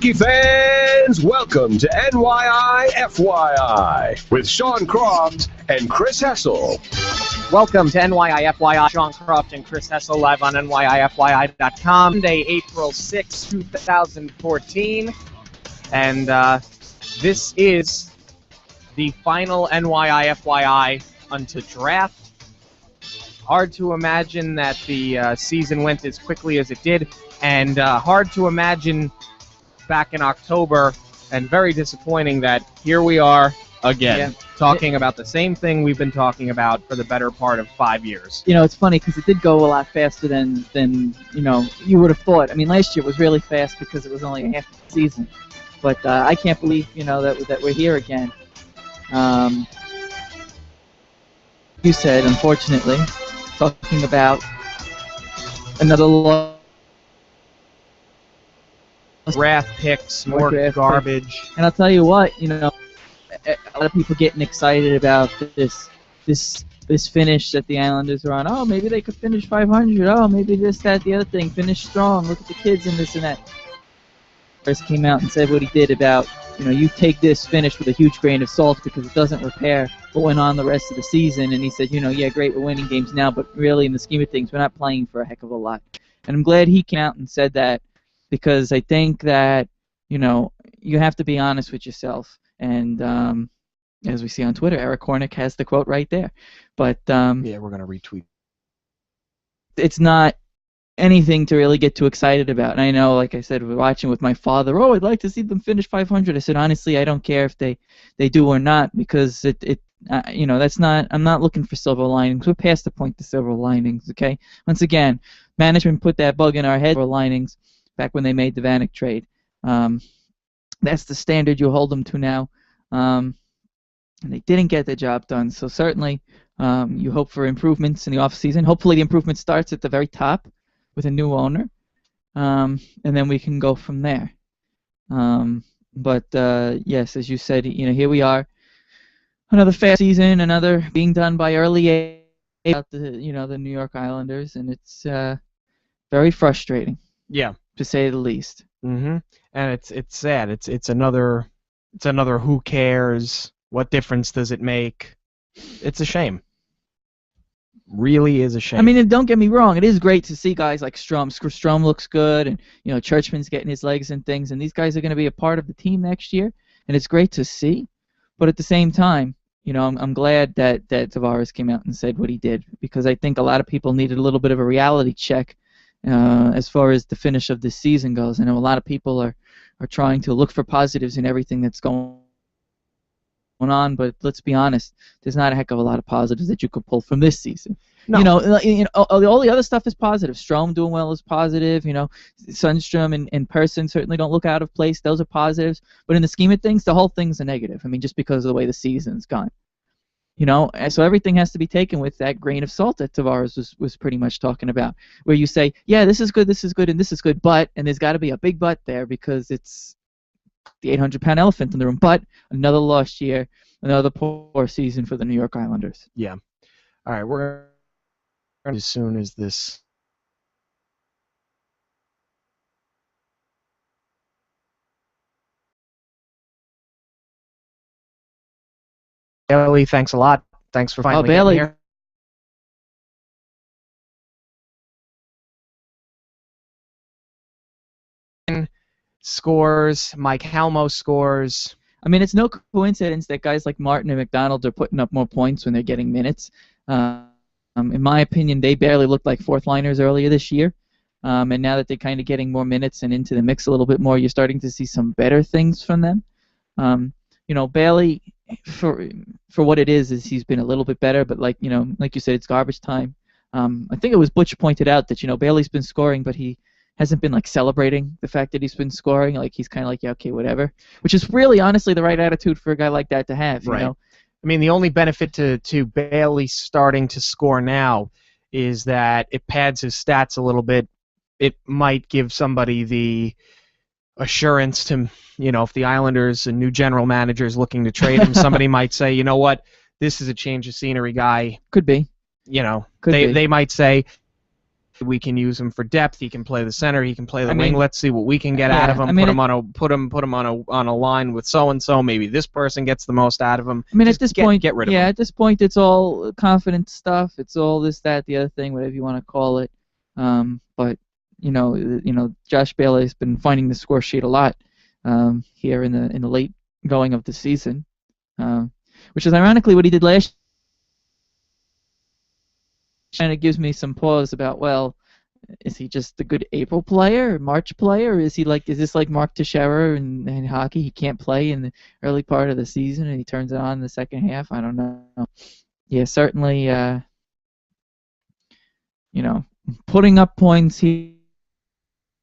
Hockey fans, welcome to NYI FYI with Sean Croft and Chris Hessel. Welcome to NYI FYI. Sean Croft and Chris Hessel live on NYIFYI.com. Monday, April 6, 2014. And this is the final NYI FYI unto draft. Hard to imagine that the season went as quickly as it did, and hard to imagine back in October, and very disappointing that here we are again, talking about the same thing we've been talking about for the better part of 5 years. You know, it's funny because it did go a lot faster than you know, you would have thought. I mean, last year was really fast because it was only a half the season. But I can't believe, you know, that we're here again. You said, unfortunately, talking about another loss. Draft picks, more garbage. And I'll tell you what, you know, a lot of people getting excited about this finish that the Islanders are on. Oh, maybe they could finish 500. Oh, maybe this, that, the other thing. Finish strong. Look at the kids and this and that. First came out and said what he did about, you know, you take this finish with a huge grain of salt because it doesn't repair what went on the rest of the season. And he said, you know, yeah, great, we're winning games now, but really in the scheme of things, we're not playing for a heck of a lot. And I'm glad he came out and said that, because I think that, you know, you have to be honest with yourself. And as we see on Twitter, Eric Hornick has the quote right there. But yeah, we're going to retweet. It's not anything to really get too excited about. And I know, like I said, we're watching with my father. Oh, I'd like to see them finish 500. I said, honestly, I don't care if they do or not, because you know, that's not. I'm not looking for silver linings. We're past the point to silver linings. Okay. Once again, management put that bug in our head. Silver linings back when they made the Vanek trade. That's the standard you hold them to now. And they didn't get the job done. So certainly you hope for improvements in the offseason. Hopefully the improvement starts at the very top with a new owner. And then we can go from there. But yes, as you said, you know, here we are. Another fast season, another being done by early about the New York Islanders, and it's very frustrating. Yeah. To say the least. Mm-hmm. And it's sad. It's another who cares? What difference does it make? It's a shame. Really is a shame. I mean, and don't get me wrong. It is great to see guys like Strome. Strome looks good, and you know Churchman's getting his legs and things, and these guys are going to be a part of the team next year, and it's great to see. But at the same time, you know, I'm glad that Tavares came out and said what he did, because I think a lot of people needed a little bit of a reality check. As far as the finish of this season goes. I know a lot of people are trying to look for positives in everything that's going on, but let's be honest, there's not a heck of a lot of positives that you could pull from this season. No. You know, all the other stuff is positive. Strome doing well is positive. You know, Sundstrom in person certainly don't look out of place. Those are positives. But in the scheme of things, the whole thing's a negative. I mean, just because of the way the season's gone. You know, and so everything has to be taken with that grain of salt that Tavares was pretty much talking about, where you say, yeah, this is good, and this is good, but, and there's got to be a big but there, because it's the 800-pound elephant in the room. But another lost year, another poor season for the New York Islanders. Yeah. All right, we're going to, as soon as this. Bailey, thanks a lot. Thanks for finally Bailey. Getting here. Scores. Mike Halmo scores. I mean, it's no coincidence that guys like Martin and McDonald are putting up more points when they're getting minutes. In my opinion, they barely looked like fourth-liners earlier this year. And now that they're kind of getting more minutes and into the mix a little bit more, you're starting to see some better things from them. You know, Bailey, for what it is he's been a little bit better, but like you said, it's garbage time. I think it was Butch pointed out that, you know, Bailey's been scoring, but he hasn't been like celebrating the fact that he's been scoring. Like he's kind of like, yeah, okay, whatever. Which is really, honestly, the right attitude for a guy like that to have. Right. You know? I mean, the only benefit to Bailey starting to score now is that it pads his stats a little bit. It might give somebody the assurance to, you know, if the Islanders, a new general manager is looking to trade him, somebody might say, you know what, this is a change of scenery guy. Could be. You know, Could be. They might say, We can use him for depth. He can play the center. He can play the I wing. mean, Let's see what we can get out of him. I mean, put him on a line with so and so. Maybe this person gets the most out of him. I mean, Just at this point, get rid of him. at this point, it's all confidence stuff. It's all this, that, the other thing, whatever you want to call it. But Josh Bailey has been finding the score sheet a lot here in the late going of the season, which is ironically what he did last year. And it gives me some pause about, well, is he just a good April player or March player? Or is this like Mark Teixeira in hockey? He can't play in the early part of the season and he turns it on in the second half? I don't know. Yeah, certainly, putting up points here,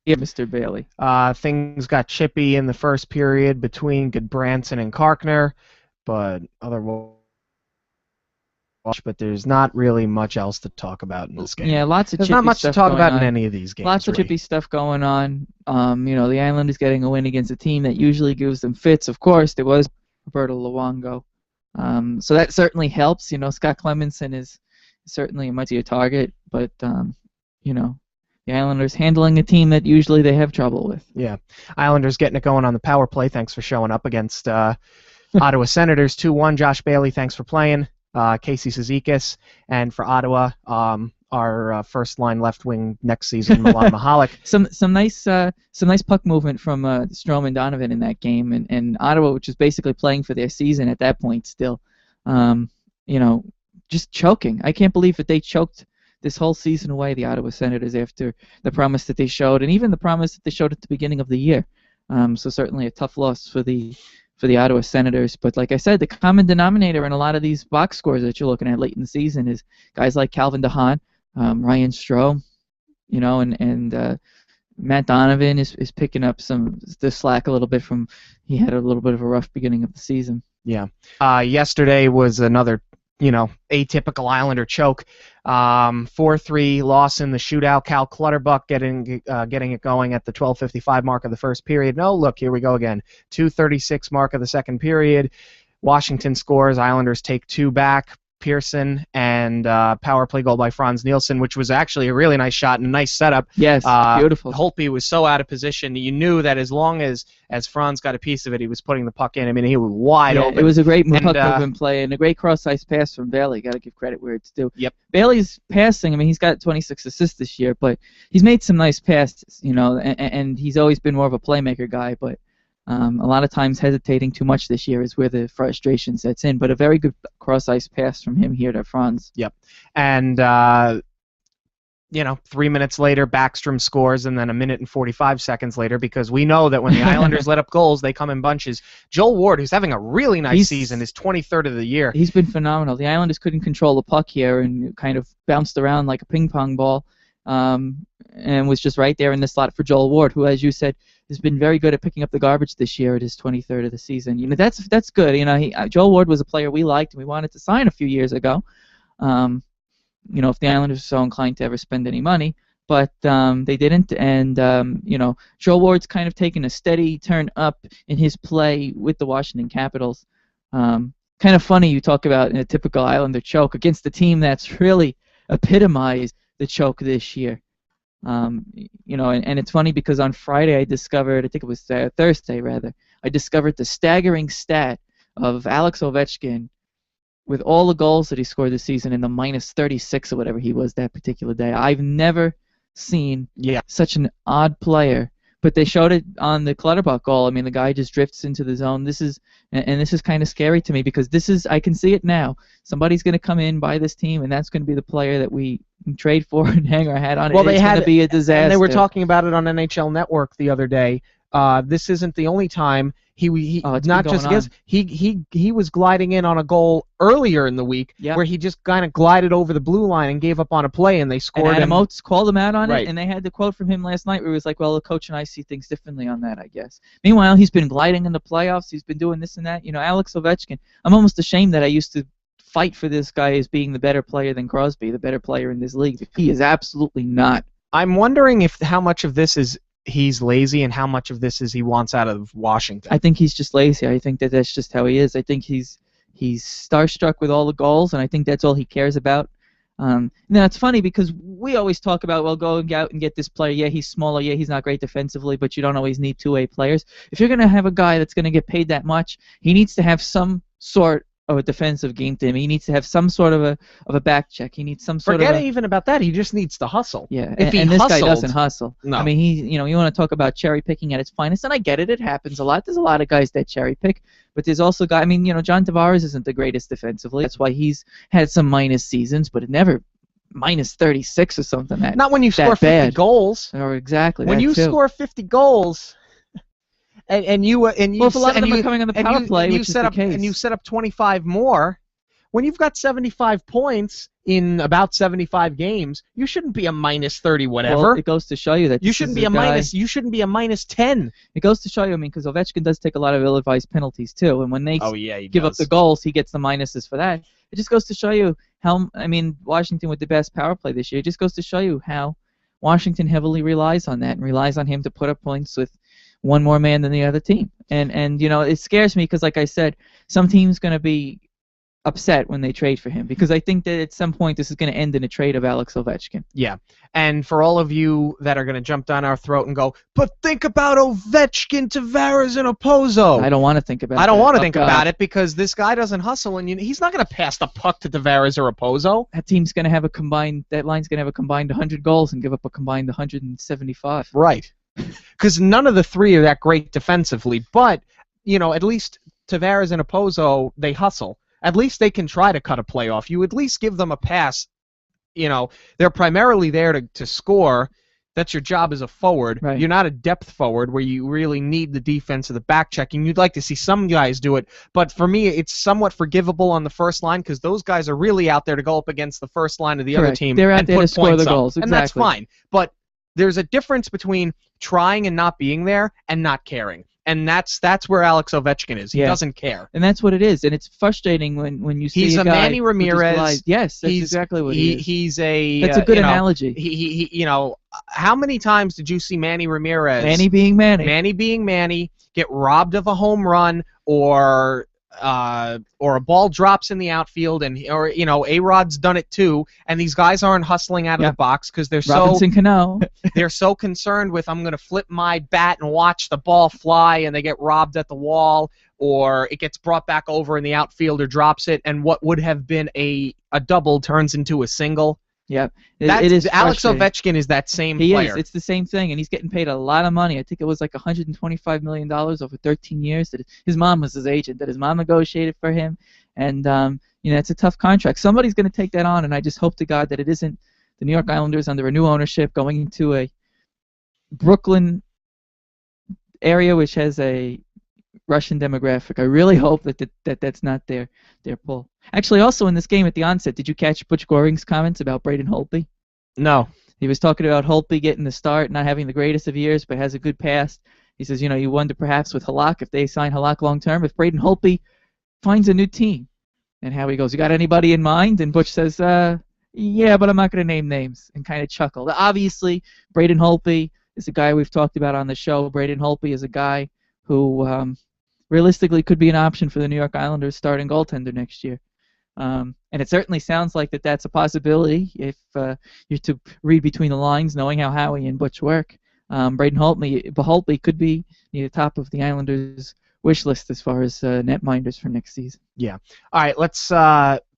Mr. Bailey. Things got chippy in the first period between Goodbranson and Karkner, but but there's not really much else to talk about in this game. Yeah, lots of There's chippy not much stuff to talk about going in on. any of these games. Lots of chippy stuff going on. The Islanders getting a win against a team that usually gives them fits. Of course, there was Roberto Luongo. So that certainly helps. Scott Clemmensen is certainly a much-easier target, but the Islanders handling a team that usually they have trouble with. Yeah. Islanders getting it going on the power play. Thanks for showing up against Ottawa Senators 2-1. Josh Bailey, thanks for playing. Casey Cizikas, and for Ottawa, our first line left wing next season, Milan Mihalik. Some nice puck movement from Strome and Donovan in that game, and Ottawa, which is basically playing for their season at that point still, just choking. I can't believe that they choked this whole season away, the Ottawa Senators, after the promise that they showed, and even the promise that they showed at the beginning of the year. So certainly a tough loss for the Ottawa Senators. But like I said, the common denominator in a lot of these box scores that you're looking at late in the season is guys like Calvin DeHaan, Ryan Strome, and Matt Donovan is picking up the slack a little bit from he had a little bit of a rough beginning of the season. Yeah. Yesterday was another atypical Islander choke. 4-3 loss in the shootout. Cal Clutterbuck getting it going at the 12:55 mark of the first period. No, look, here we go again. 2:36 mark of the second period. Washington scores. Islanders take 2 back. Pearson and power play goal by Franz Nielsen, which was actually a really nice shot and a nice setup. Yes, beautiful. Holtby was so out of position. You knew that as long as Franz got a piece of it, he was putting the puck in. I mean, he was wide open. It was a great puck movement play and a great cross-ice pass from Bailey. Got to give credit where it's due. Yep. Bailey's passing, he's got 26 assists this year, but he's made some nice passes, and he's always been more of a playmaker guy, but a lot of times hesitating too much this year is where the frustration sets in, but a very good cross-ice pass from him here to Franz. Yep. And, 3 minutes later, Backstrom scores, and then 1 minute and 45 seconds later, because we know that when the Islanders let up goals, they come in bunches. Joel Ward, who's having a really nice season, is 23rd of the year. He's been phenomenal. The Islanders couldn't control the puck here and kind of bounced around like a ping-pong ball, and was just right there in the slot for Joel Ward, who, as you said, has been very good at picking up the garbage this year at his 23rd of the season. That's good. Joel Ward was a player we liked and we wanted to sign a few years ago. If the Islanders were so inclined to ever spend any money, but they didn't. And Joel Ward's kind of taken a steady turn up in his play with the Washington Capitals. Kind of funny you talk about a typical Islander choke against the team that's really epitomized the choke this year. And it's funny because on Friday I discovered, I think it was Thursday rather, I discovered the staggering stat of Alex Ovechkin with all the goals that he scored this season in the minus 36 or whatever he was that particular day. I've never seen such an odd player, but they showed it on the Clutterbuck goal. The guy just drifts into the zone. This is kind of scary to me because I can see it now. Somebody's going to come in, buy this team, and that's going to be the player that we trade for and hang our hat on. Well, it's going to be a disaster. And they were talking about it on NHL Network the other day. This isn't the only time he was gliding in on a goal earlier in the week where he just kind of glided over the blue line and gave up on a play and they scored. And Adam Oates called him out on it, and they had the quote from him last night where he was like, "Well, the coach and I see things differently on that, I guess." Meanwhile, he's been gliding in the playoffs. He's been doing this and that. Alex Ovechkin. I'm almost ashamed that I used to fight for this guy as being the better player than Crosby, the better player in this league. He is absolutely not. I'm wondering how much of this is he's lazy and how much of this is he wants out of Washington. I think he's just lazy. I think that's just how he is. I think he's starstruck with all the goals, and I think that's all he cares about. Now it's funny because we always talk about, well, go out and get this player. Yeah, he's smaller. Yeah, he's not great defensively, but you don't always need two-way players. If you're going to have a guy that's going to get paid that much, he needs to have some sort of a defensive game to him. He needs to have some sort of a back check. He needs some sort Forget of even about that. He just needs to hustle. Yeah, If he and this guy hustled- doesn't hustle. No. I mean, you want to talk about cherry picking at its finest, and I get it. It happens a lot. There's a lot of guys that cherry pick, but there's also guys. I mean, John Tavares isn't the greatest defensively. That's why he's had some minus seasons, but it never minus 36 or something. Not when you score 50 bad. goals. Or exactly. When that you too. score 50 goals, and you well, if a lot of them are coming on the power play, and you which is set the up case. and you set up 25 more, when you've got 75 points in about 75 games, you shouldn't be a minus 30 whatever. Well, it goes to show you that you this shouldn't is be a guy- minus. You shouldn't be a minus 10. It goes to show you, I mean, because Ovechkin does take a lot of ill-advised penalties too, and when they Yeah, he give up the goals, he gets the minuses for that. It just goes to show you how, I mean, Washington with the best power play this year, it just goes to show you how Washington heavily relies on that and relies on him to put up points with one more man than the other team. And it scares me because, like I said, some team's going to be upset when they trade for him because I think that at some point this is going to end in a trade of Alex Ovechkin. Yeah, and for all of you that are going to jump down our throat and go, but think about Ovechkin, Tavares, and Opozo. I don't want to think about I don't that. want to Oh, think God. about it because this guy doesn't hustle, and he's not going to pass the puck to Tavares or Opozo. That team's going to have that line's going to have a combined 100 goals and give up a combined 175. Right. Because none of the three are that great defensively, but, at least Tavares and Opozo, they hustle. At least they can try to cut a play off. You at least give them a pass. They're primarily there to score. That's your job as a forward. Right. You're not a depth forward where you really need the defense of the back checking. You'd like to see some guys do it, but for me, it's somewhat forgivable on the first line because those guys are really out there to go up against the first line of the other Correct. team They're out and there put to score points the up. goals. And that's Exactly. fine. But there's a difference between trying and not being there and not caring. And that's where Alex Ovechkin is. He Yeah. doesn't care. And that's what it is. And it's frustrating when you see He's a a guy Manny who just Ramirez. lies. Yes, that's He's exactly what he is. He's a. That's a good analogy. He how many times did you see Manny Ramirez? Manny being Manny. Manny being Manny get robbed of a home run or a ball drops in the outfield or A-Rod's done it too, and these guys aren't hustling out of Yeah. the box because they're Robinson Cano. they're so concerned with I'm going to flip my bat and watch the ball fly, and they get robbed at the wall, or it gets brought back over and the outfielder drops it, and what would have been a double turns into a single. Yeah, That's, it is Alex frustrating. Ovechkin is that same He player. is. It's the same thing, and he's getting paid a lot of money. I think it was like $125 million over 13 years. That his mom was his agent. That his mom negotiated for him, and it's a tough contract. Somebody's going to take that on, and I just hope to God that it isn't the New York Islanders under a new ownership going into a Brooklyn area which has a Russian demographic. I really hope that's not their pull. Actually, also in this game at the onset, did you catch Butch Goring's comments about Braden Holtby? No. He was talking about Holtby getting the start, not having the greatest of years, but has a good past. He says, you wonder perhaps with Halak, if they sign Halak long term, if Braden Holtby finds a new team. And how he goes, you got anybody in mind? And Butch says, yeah, but I'm not going to name names, and kind of chuckled. Obviously, Braden Holtby is a guy we've talked about on the show. Braden Holtby is a guy who realistically could be an option for the New York Islanders starting goaltender next year. And it certainly sounds like that's a possibility if you're to read between the lines, knowing how Howie and Butch work. Braden Holtby could be near the top of the Islanders' wish list as far as netminders for next season. Yeah. All right, let's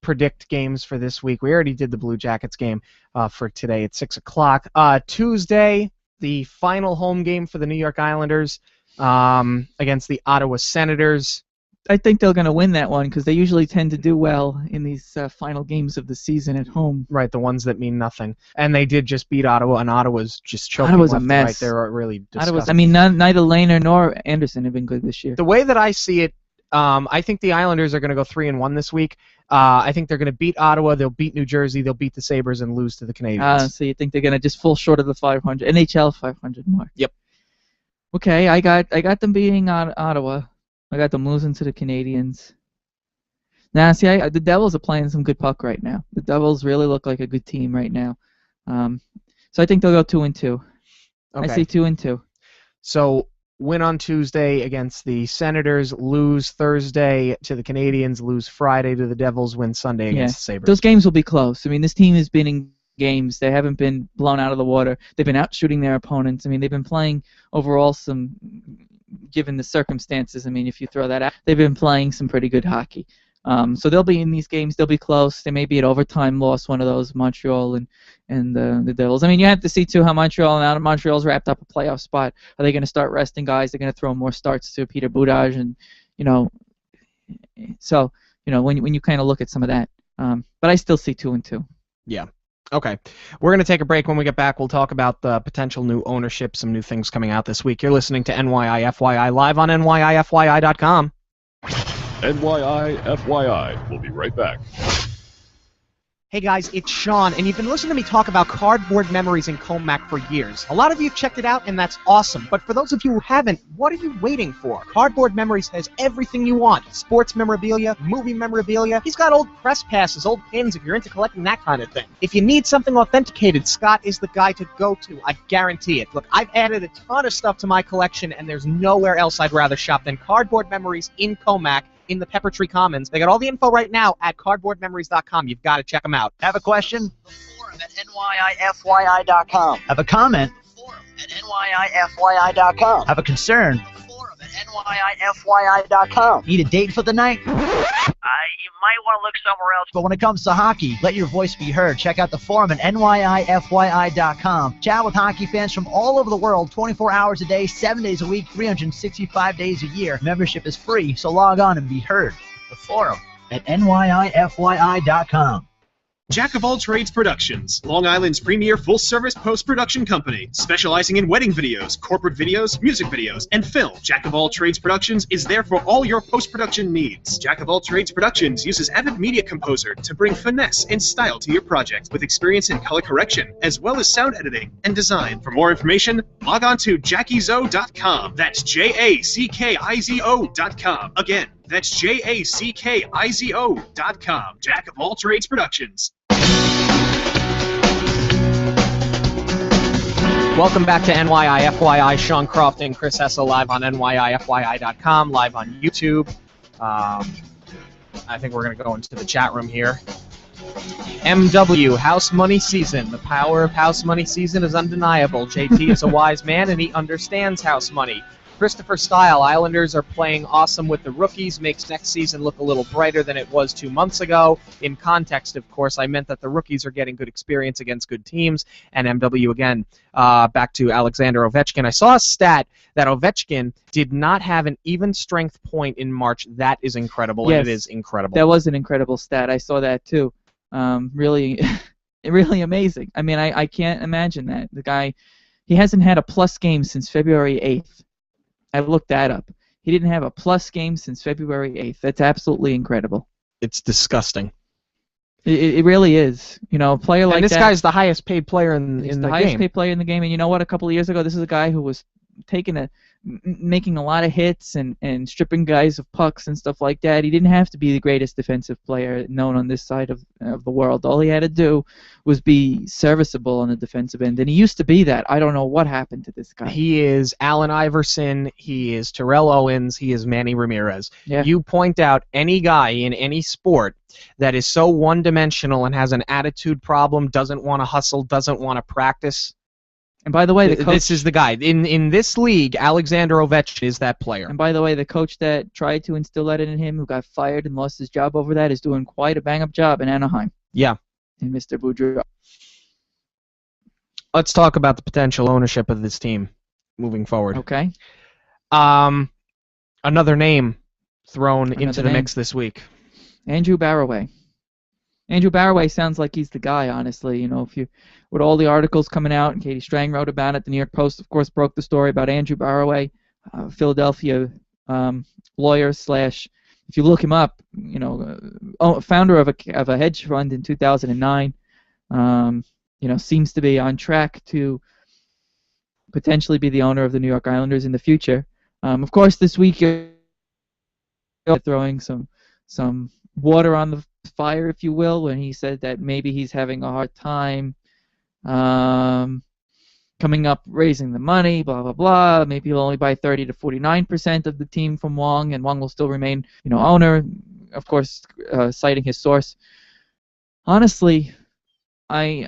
predict games for this week. We already did the Blue Jackets game for today at 6 o'clock. Tuesday, the final home game for the New York Islanders against the Ottawa Senators. I think they're going to win that one because they usually tend to do well in these final games of the season at home. Right, the ones that mean nothing. And they did just beat Ottawa, and Ottawa's just choking Ottawa's a left and mess. right. They're really disgusting. Ottawa's, I mean, neither Lehner nor Anderson have been good this year. The way that I see it, I think the Islanders are going to go 3-1 this week. I think they're going to beat Ottawa, they'll beat New Jersey, they'll beat the Sabres, and lose to the Canadiens. So you think they're going to just fall short of the 500 NHL 500 mark? Yep. Okay, I got them beating Ottawa. I got them losing to the Canadiens. Now, see, the Devils are playing some good puck right now. The Devils really look like a good team right now. So I think they'll go 2-2. Okay. I say 2-2. So win on Tuesday against the Senators, lose Thursday to the Canadians, lose Friday to the Devils, win Sunday against the Sabres. Those games will be close. I mean, this team has been in games. They haven't been blown out of the water. They've been out shooting their opponents. I mean, they've been playing overall given the circumstances, I mean, if you throw that out, they've been playing some pretty good hockey. So they'll be in these games. They'll be close. They may be at overtime loss, one of those, Montreal and the Devils. I mean, you have to see, too, how Montreal's wrapped up a playoff spot. Are they going to start resting guys? They're going to throw more starts to Peter Boutage and, so, when you kind of look at some of that. But I still see 2-2. Yeah. Okay. We're going to take a break. When we get back, we'll talk about the potential new ownership, some new things coming out this week. You're listening to NYI FYI live on NYIFYI.com. NYI FYI. We'll be right back. Hey guys, it's Sean, and you've been listening to me talk about Cardboard Memories in Comac for years. A lot of you have checked it out, and that's awesome. But for those of you who haven't, what are you waiting for? Cardboard Memories has everything you want. Sports memorabilia, movie memorabilia. He's got old press passes, old pins if you're into collecting that kind of thing. If you need something authenticated, Scott is the guy to go to. I guarantee it. Look, I've added a ton of stuff to my collection, and there's nowhere else I'd rather shop than Cardboard Memories in Comac in the Pepper Tree Commons. They got all the info right now at cardboardmemories.com. You've got to check them out. Have a question? The forum at NYIFYI.com. Have a comment? The forum at NYIFYI.com. Have a concern? The forum at NYIFYI.com. Need a date for the night? You might want to look somewhere else. But when it comes to hockey, let your voice be heard. Check out the forum at NYIFYI.com. Chat with hockey fans from all over the world, 24 hours a day, 7 days a week, 365 days a year. Membership is free, so log on and be heard. The forum at NYIFYI.com. Jack of All Trades Productions, Long Island's premier full-service post-production company, specializing in wedding videos, corporate videos, music videos, and film. Jack of All Trades Productions is there for all your post-production needs. Jack of All Trades Productions uses Avid Media Composer to bring finesse and style to your project, with experience in color correction, as well as sound editing and design. For more information, log on to JackyZo.com. That's JACKIZO.com. Again, that's JACKIZO.com. Jack of All Trades Productions. Welcome back to NYI FYI. Sean Croft and Chris Hessel live on NYIFYI.com, live on YouTube. I think we're going to go into the chat room here. MW, house money season. The power of house money season is undeniable. JT is a wise man, and he understands house money. Christopher Style, Islanders are playing awesome with the rookies, makes next season look a little brighter than it was 2 months ago. In context, of course, I meant that the rookies are getting good experience against good teams. And MW again, back to Alexander Ovechkin. I saw a stat that Ovechkin did not have an even strength point in March. That is incredible, Yes, and it is incredible. That was an incredible stat. I saw that too. Really, really amazing. I mean, I can't imagine that. The guy, he hasn't had a plus game since February 8th. I looked that up. He didn't have a plus game since February 8th. That's absolutely incredible. It's disgusting. It really is. A player like that. And this guy's the highest paid player in the game. He's the highest paid player in the game. And you know what? A couple of years ago, this is a guy who was making a lot of hits and stripping guys of pucks and stuff like that. He didn't have to be the greatest defensive player known on this side of the world. All he had to do was be serviceable on the defensive end, and he used to be that. I don't know what happened to this guy. He is Allen Iverson. He is Terrell Owens. He is Manny Ramirez. Yeah. You point out any guy in any sport that is so one-dimensional and has an attitude problem, doesn't want to hustle, doesn't want to practice. And by the way, the coach, this is the guy. In this league, Alexander Ovechkin is that player. And by the way, the coach that tried to instill that in him, who got fired and lost his job over that, is doing quite a bang-up job in Anaheim. Yeah. And Mr. Boudreau. Let's talk about the potential ownership of this team moving forward. Okay. Another name thrown into the mix this week. Andrew Barroway. Andrew Barroway sounds like he's the guy, honestly. With all the articles coming out, and Katie Strang wrote about it, the New York Post, of course, broke the story about Andrew Barroway, Philadelphia lawyer / if you look him up, founder of a hedge fund in 2009. Seems to be on track to potentially be the owner of the New York Islanders in the future. Of course, this week you're throwing some water on the fire, if you will, when he said that maybe he's having a hard time kind coming up, raising the money, blah, blah, blah. Maybe he'll only buy 30 to 49% of the team from Wong, and Wong will still remain, owner, of course, citing his source. Honestly, I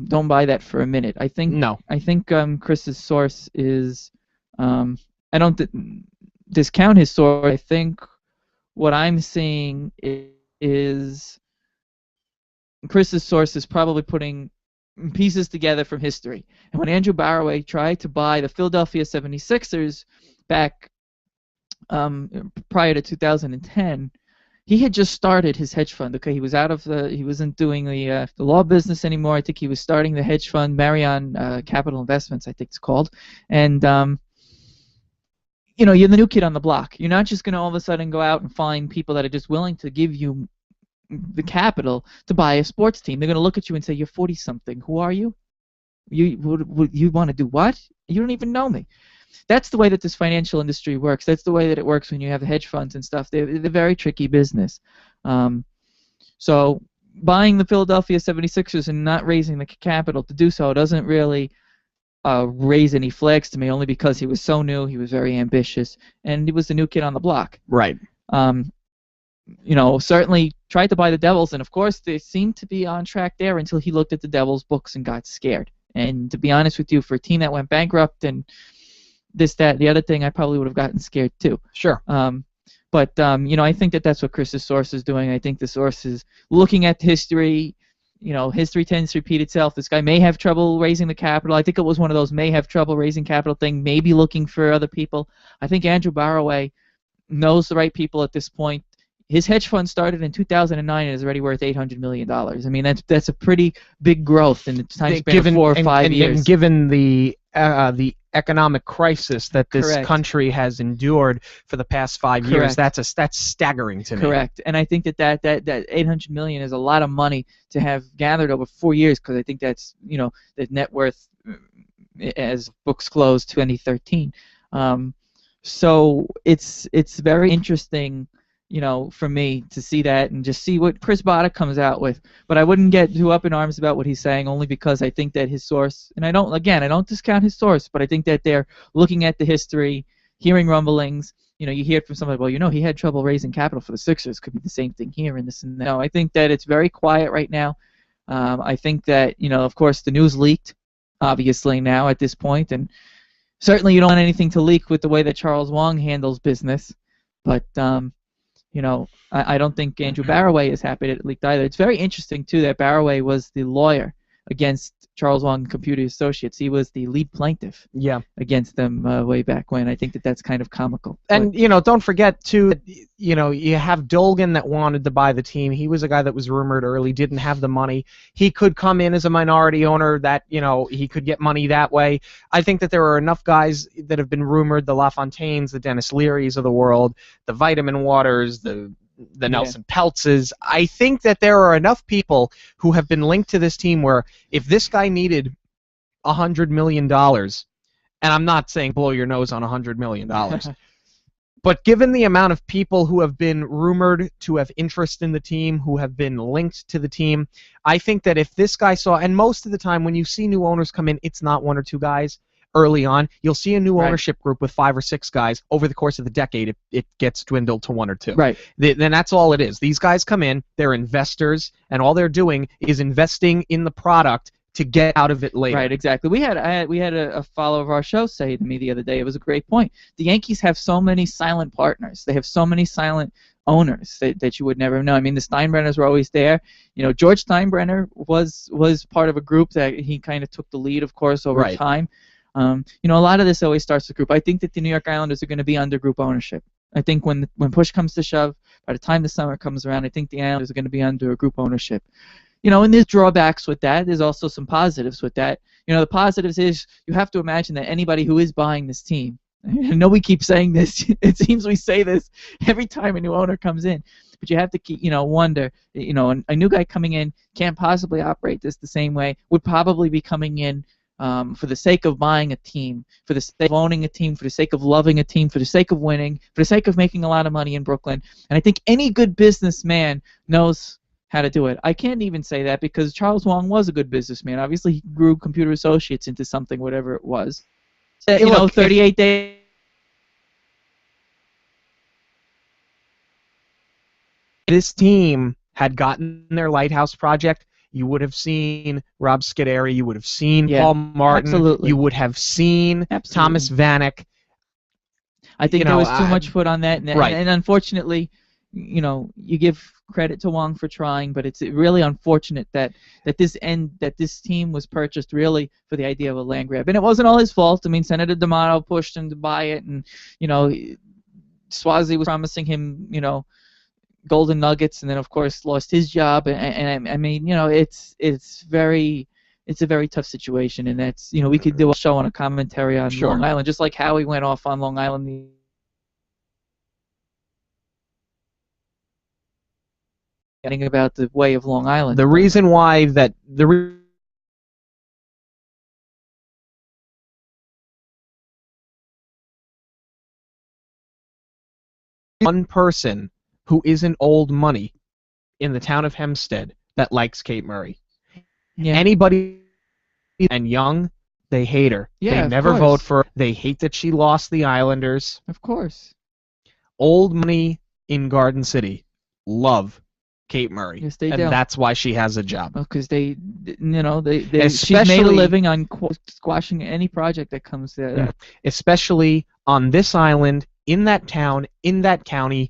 don't buy that for a minute. I think Chris's source is I don't discount his source. I think what I'm seeing is Chris's source is probably putting pieces together from history. And when Andrew Barroway tried to buy the Philadelphia 76ers back prior to 2010, he had just started his hedge fund. Okay, he wasn't doing the law business anymore. I think he was starting the hedge fund, Marion Capital Investments, I think it's called. And you're the new kid on the block. You're not just going to all of a sudden go out and find people that are just willing to give you the capital to buy a sports team. They're going to look at you and say, "You're 40-something. Who are you? You want to do what? You don't even know me." That's the way that this financial industry works. That's the way that it works when you have hedge funds and stuff. They're very tricky business. So buying the Philadelphia 76ers and not raising the capital to do so doesn't really raise any flags to me, only because he was so new, he was very ambitious, and he was the new kid on the block. Right. Certainly tried to buy the Devils, and of course they seemed to be on track there until he looked at the Devils' books and got scared. And to be honest with you, for a team that went bankrupt and this, that, the other thing, I probably would have gotten scared too. Sure. But I think that's what Chris's source is doing. I think the source is looking at history. History tends to repeat itself. This guy may have trouble raising the capital. I think it was one of those may have trouble raising capital thing, maybe looking for other people. I think Andrew Barroway knows the right people at this point. His hedge fund started in 2009 and is already worth $800 million. I mean, that's a pretty big growth in the time span of 4 or 5 years. And given the economic crisis that this Correct. country has endured for the past 5 years, Correct. that's staggering to me. Correct. And I think that $800 million is a lot of money to have gathered over 4 years, because I think that's the net worth as books closed 2013. So it's very interesting, for me to see that and just see what Chris Botta comes out with. But I wouldn't get too up in arms about what he's saying, only because I think that his source, and I don't discount his source, but I think that they're looking at the history, hearing rumblings. You hear it from somebody, well, he had trouble raising capital for the Sixers. Could be the same thing here and this and that. No, I think that it's very quiet right now. I think that, of course, the news leaked, obviously, now at this point, and certainly you don't want anything to leak with the way that Charles Wong handles business. But I don't think Andrew Barroway is happy that it leaked either. It's very interesting, too, that Barroway was the lawyer against Charles Wong and Computer Associates. He was the lead plaintiff against them way back when. I think that's kind of comical. And, don't forget, too, that, you have Dolgan that wanted to buy the team. He was a guy that was rumored early, didn't have the money. He could come in as a minority owner that, he could get money that way. I think that there are enough guys that have been rumored, the LaFontaines, the Dennis Learys of the world, the Vitamin Waters, the Nelson Peltzes. I think that there are enough people who have been linked to this team where if this guy needed $100 million, and I'm not saying blow your nose on $100 million, but given the amount of people who have been rumored to have interest in the team, who have been linked to the team, I think that if this guy saw, and most of the time when you see new owners come in, it's not 1 or 2 guys. Early on, you'll see a new ownership group with 5 or 6 guys. Over the course of the decade, it gets dwindled to 1 or 2. Right. Then that's all it is. These guys come in, they're investors, and all they're doing is investing in the product to get out of it later. Right, exactly. We had a follower of our show say to me the other day, it was a great point. The Yankees have so many silent partners. They have so many silent owners that you would never know. I mean, the Steinbrenners were always there. George Steinbrenner was part of a group that he kind of took the lead, of course, over time. A lot of this always starts with group. I think that the New York Islanders are going to be under group ownership. I think when push comes to shove, by the time the summer comes around, I think the Islanders are going to be under a group ownership. And there's drawbacks with that. There's also some positives with that. The positives is you have to imagine that anybody who is buying this team, I know we keep saying this, it seems we say this every time a new owner comes in, but you have to keep, wonder, a new guy coming in can't possibly operate this the same way, would probably be coming in for the sake of buying a team, for the sake of owning a team, for the sake of loving a team, for the sake of winning, for the sake of making a lot of money in Brooklyn. And I think any good businessman knows how to do it. I can't even say that because Charles Wang was a good businessman. Obviously, he grew Computer Associates into something, whatever it was. You know, 38 days. This team had gotten their lighthouse project, you would have seen Rob Scuderi, you would have seen Paul Martin, absolutely. you would have seen Thomas Vanek. I think there was too much put on that, right. And unfortunately, you know, you give credit to Wong for trying, but it's really unfortunate that this team was purchased really for the idea of a land grab, and it wasn't all his fault. I mean, Senator D'Amato pushed him to buy it, and you know, Swazi was promising him, you know, golden nuggets, and then of course lost his job, and I mean, you know, it's a very tough situation, and that's, you know, we could do a show on a commentary on Long Island, just like Howie went off on Long Island. About the way of Long Island. The reason why that one person who isn't old money in the town of Hempstead that likes Kate Murray. Yeah. Anybody and young, they hate her. Yeah, they never vote for her. They hate that she lost the Islanders. Of course. Old money in Garden City love Kate Murray. Yes, they and do. That's why she has a job. Because they, you know, she's made a living on squashing any project that comes there. Especially on this island, in that town, in that county,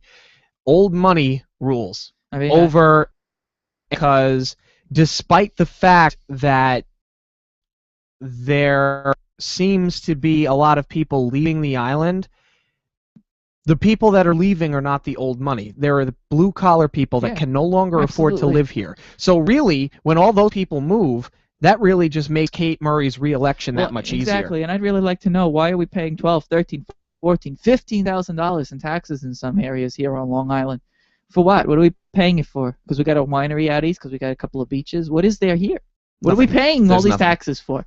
old money rules over, because despite the fact that there seems to be a lot of people leaving the island, the people that are leaving are not the old money. There are the blue-collar people that can no longer afford to live here. So really, when all those people move, that really just makes Kate Murray's re-election that much easier. Exactly, and I'd really like to know, why are we paying $12,000, $13,000, $14,000, $15,000 in taxes in some areas here on Long Island? For what? What are we paying it for? Because we got a winery out east, because we got a couple of beaches? What is there here? What are we paying all these taxes for?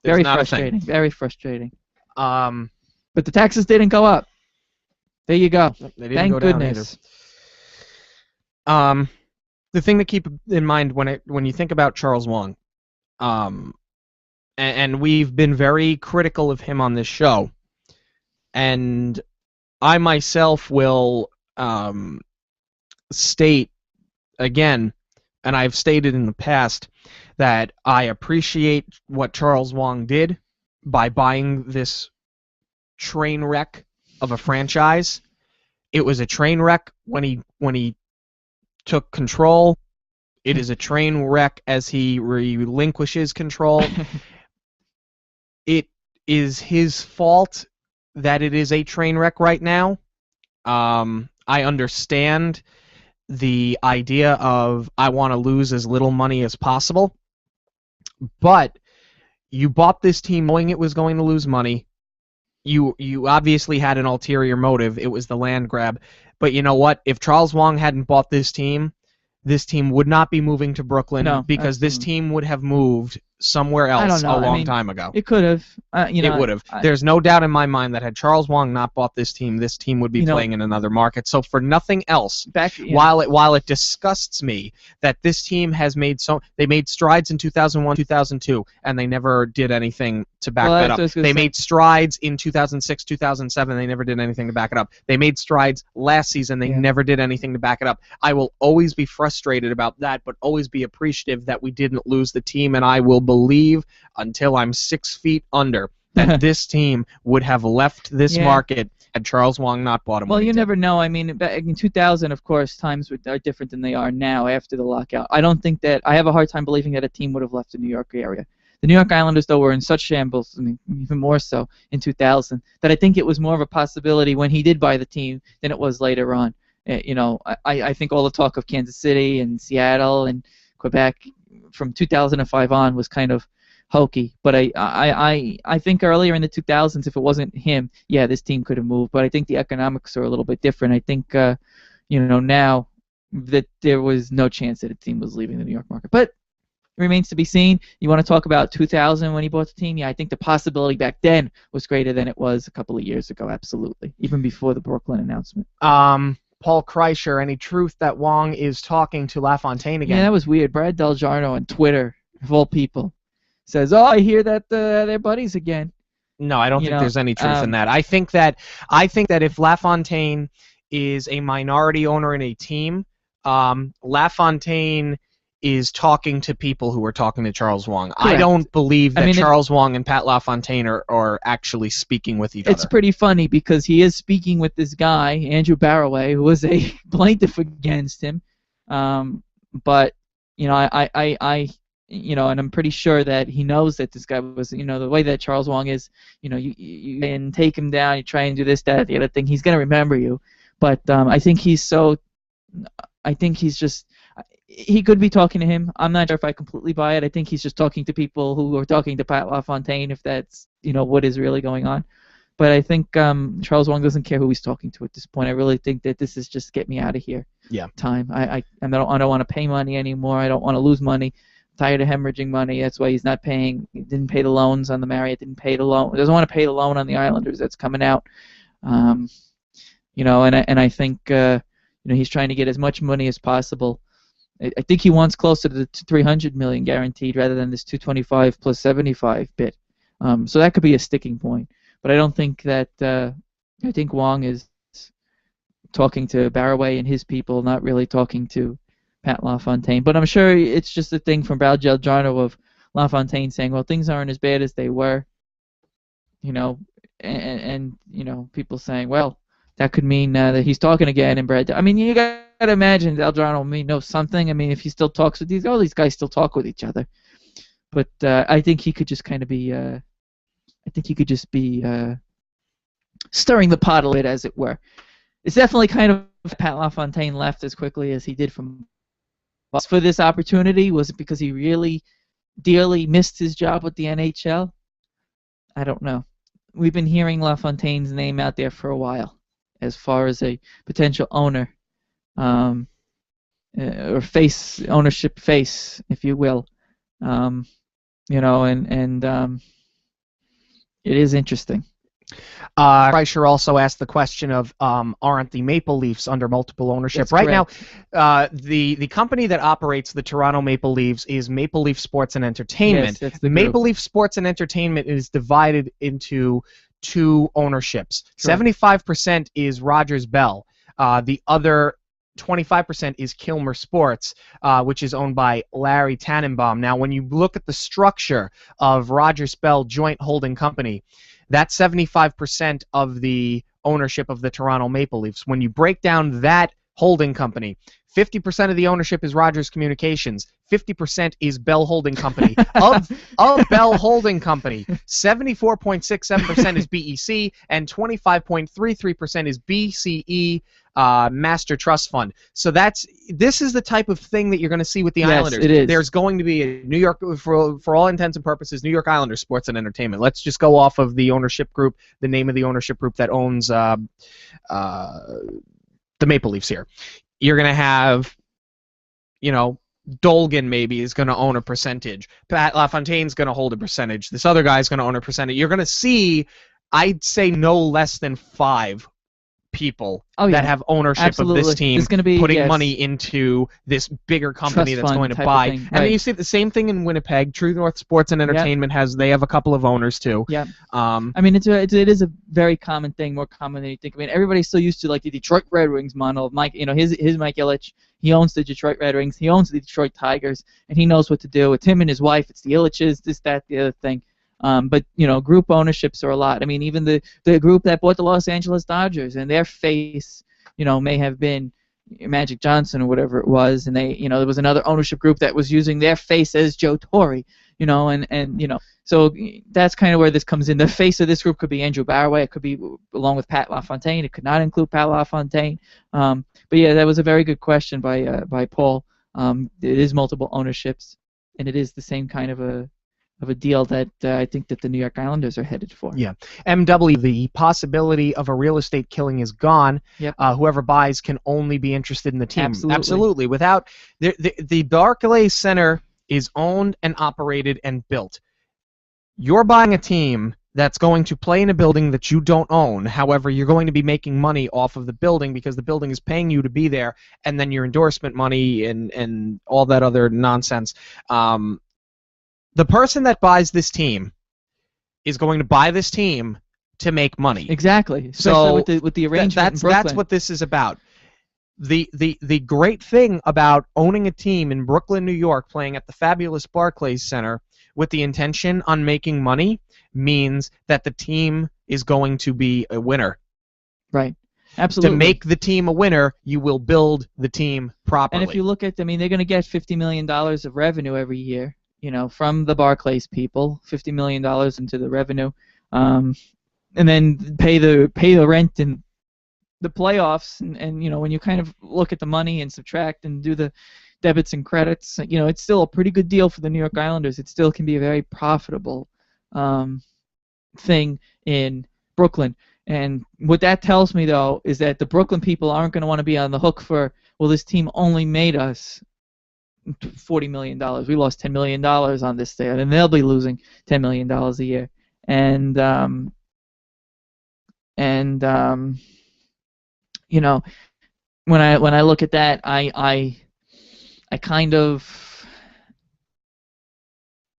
Very frustrating. Very frustrating. But the taxes didn't go up. There you go. They didn't go down either. The thing to keep in mind when you think about Charles Wang, and we've been very critical of him on this show, and I myself will state again, and I've stated in the past, that I appreciate what Charles Wang did by buying this train wreck of a franchise. It was a train wreck when he took control. It is a train wreck as he relinquishes control. It is his fault that it is a train wreck right now. I understand the idea of, I want to lose as little money as possible, but you bought this team knowing it was going to lose money. You obviously had an ulterior motive. It was the land grab. But you know what? If Charles Wang hadn't bought this team would not be moving to Brooklyn, because this team would have moved somewhere else a long time ago. It could have. It would have. There's no doubt in my mind that had Charles Wang not bought this team would be playing in another market. So for nothing else, while it disgusts me that this team has made they made strides in 2001, 2002, and they never did anything to back that up. They made strides in 2006, 2007, they never did anything to back it up. They made strides last season, they never did anything to back it up. I will always be frustrated about that, but always be appreciative that we didn't lose the team, and I will believe until I'm 6 feet under that this team would have left this market had Charles Wang not bought him. Well, you never know. I mean, back in 2000, of course, times are different than they are now after the lockout. I don't think that, I have a hard time believing that a team would have left the New York area. The New York Islanders, though, were in such shambles, I mean, even more so in 2000, that I think it was more of a possibility when he did buy the team than it was later on. I think all the talk of Kansas City and Seattle and Quebec from 2005 on was kind of hokey. But I think earlier in the 2000s, if it wasn't him, this team could have moved. But I think the economics are a little bit different. I think, now that there was no chance that a team was leaving the New York market. But it remains to be seen. You want to talk about 2000 when he bought the team? Yeah, I think the possibility back then was greater than it was a couple of years ago, absolutely, even before the Brooklyn announcement. Paul Kreischer any truth that Wong is talking to LaFontaine again? Yeah, that was weird. Brad Deljarno on Twitter, of all people, says, "Oh, I hear that they're buddies again." No, I don't think there's any truth in that. I think that if LaFontaine is a minority owner in a team, LaFontaine is talking to people who are talking to Charles Wong. Correct. I don't believe that Charles Wong and Pat LaFontaine are actually speaking with each other. It's pretty funny because he is speaking with this guy, Andrew Barraway, who was a plaintiff against him. But and I'm pretty sure that he knows that this guy was, the way that Charles Wong is, you can take him down, you try and do this, that, the other thing. He's gonna remember you. But I think he's just. He could be talking to him. I'm not sure if I completely buy it. I think he's just talking to people who are talking to Pat LaFontaine, if that's what is really going on. But I think Charles Wong doesn't care who he's talking to at this point. I really think that this is just get me out of here. Yeah. Time. I don't want to pay money anymore. I don't want to lose money. I'm tired of hemorrhaging money. That's why he's not paying. He didn't pay the loans on the Marriott. Didn't pay the loan. Doesn't want to pay the loan on the Islanders. That's coming out. And I think he's trying to get as much money as possible. I think he wants closer to the $300 million guaranteed rather than this $225 plus $75 bit. So that could be a sticking point. But I don't think that. I think Wong is talking to Barraway and his people, not really talking to Pat LaFontaine. But I'm sure it's just a thing from Brad Deljarno of LaFontaine saying, "Well, things aren't as bad as they were," and people saying, "Well, that could mean that he's talking again." And Brad, you gotta imagine Deljarno knows something. If he still talks with these guys still talk with each other. But I think he could just kind of be. I think he could just be stirring the pot a little bit, as it were. It's definitely kind of Pat LaFontaine left as quickly as he did from us for this opportunity. Was it because he really dearly missed his job with the NHL? I don't know. We've been hearing LaFontaine's name out there for a while as far as a potential owner, or ownership face, if you will. It is interesting. Kreischer also asked the question of aren't the Maple Leafs under multiple ownership? That's right correct. now, the company that operates the Toronto Maple Leafs is Maple Leaf Sports and Entertainment. Yes, that's the Maple group. Leaf Sports and Entertainment is divided into two ownerships. Sure. 75% is Rogers Bell. The other 25% is Kilmer Sports, which is owned by Larry Tannenbaum. Now, when you look at the structure of Rogers Bell Joint Holding Company, that's 75% of the ownership of the Toronto Maple Leafs. When you break down that holding company, 50% of the ownership is Rogers Communications. 50% is Bell Holding Company. of Bell Holding Company, 74.67% is BEC, and 25.33% is BCE Master Trust Fund. So this is the type of thing that you're going to see with the Islanders. It is. There's going to be a New York, for all intents and purposes, New York Islanders Sports and Entertainment. Let's just go off of the ownership group, the name of the ownership group that owns the Maple Leafs here. You're going to have, Dolgan maybe is going to own a percentage. Pat LaFontaine's going to hold a percentage. This other guy's going to own a percentage. You're going to see, I'd say, no less than 5 people that have ownership Absolutely. of this team It's gonna be, putting money into this bigger company Trust that's fund going to type of buy. thing, And right. you see the same thing in Winnipeg. True North Sports and Entertainment they have a couple of owners too. Yeah. It is a very common thing, more common than you think. Everybody's so used to the Detroit Red Wings model. Mike, his Mike Ilitch, he owns the Detroit Red Wings, he owns the Detroit Tigers, and he knows what to do. It's him and his wife. It's the Ilitches, this, that, the other thing. But group ownerships are a lot. Even the group that bought the Los Angeles Dodgers, and their face, may have been Magic Johnson or whatever it was, and they, there was another ownership group that was using their face as Joe Torre, so that's kind of where this comes in. The face of this group could be Andrew Barraway. It could be along with Pat LaFontaine. It could not include Pat LaFontaine. But yeah, that was a very good question by Paul. It is multiple ownerships, and it is the same kind of a deal that I think that the New York Islanders are headed for. Yeah. MW, the possibility of a real estate killing is gone. Yep. Whoever buys can only be interested in the team. Absolutely. Without the Barclays Center is owned and operated and built. You're buying a team that's going to play in a building that you don't own. However, you're going to be making money off of the building because the building is paying you to be there, and then your endorsement money and all that other nonsense. The person that buys this team is going to buy this team to make money. Exactly. Especially with the arrangement in Brooklyn. That's what this is about. The great thing about owning a team in Brooklyn, New York, playing at the fabulous Barclays Center with the intention on making money means that the team is going to be a winner. Right. Absolutely. To make the team a winner, you will build the team properly. And if you look at, I mean, they're going to get $50 million of revenue every year, from the Barclays people, $50 million into the revenue, and then pay the rent and the playoffs, and when you kind of look at the money and subtract and do the debits and credits, it's still a pretty good deal for the New York Islanders. It still can be a very profitable thing in Brooklyn. And what that tells me, though, is that the Brooklyn people aren't going to want to be on the hook for, well, this team only made us $40 million. We lost $10 million on this day, and they'll be losing $10 million a year. And when I look at that, I kind of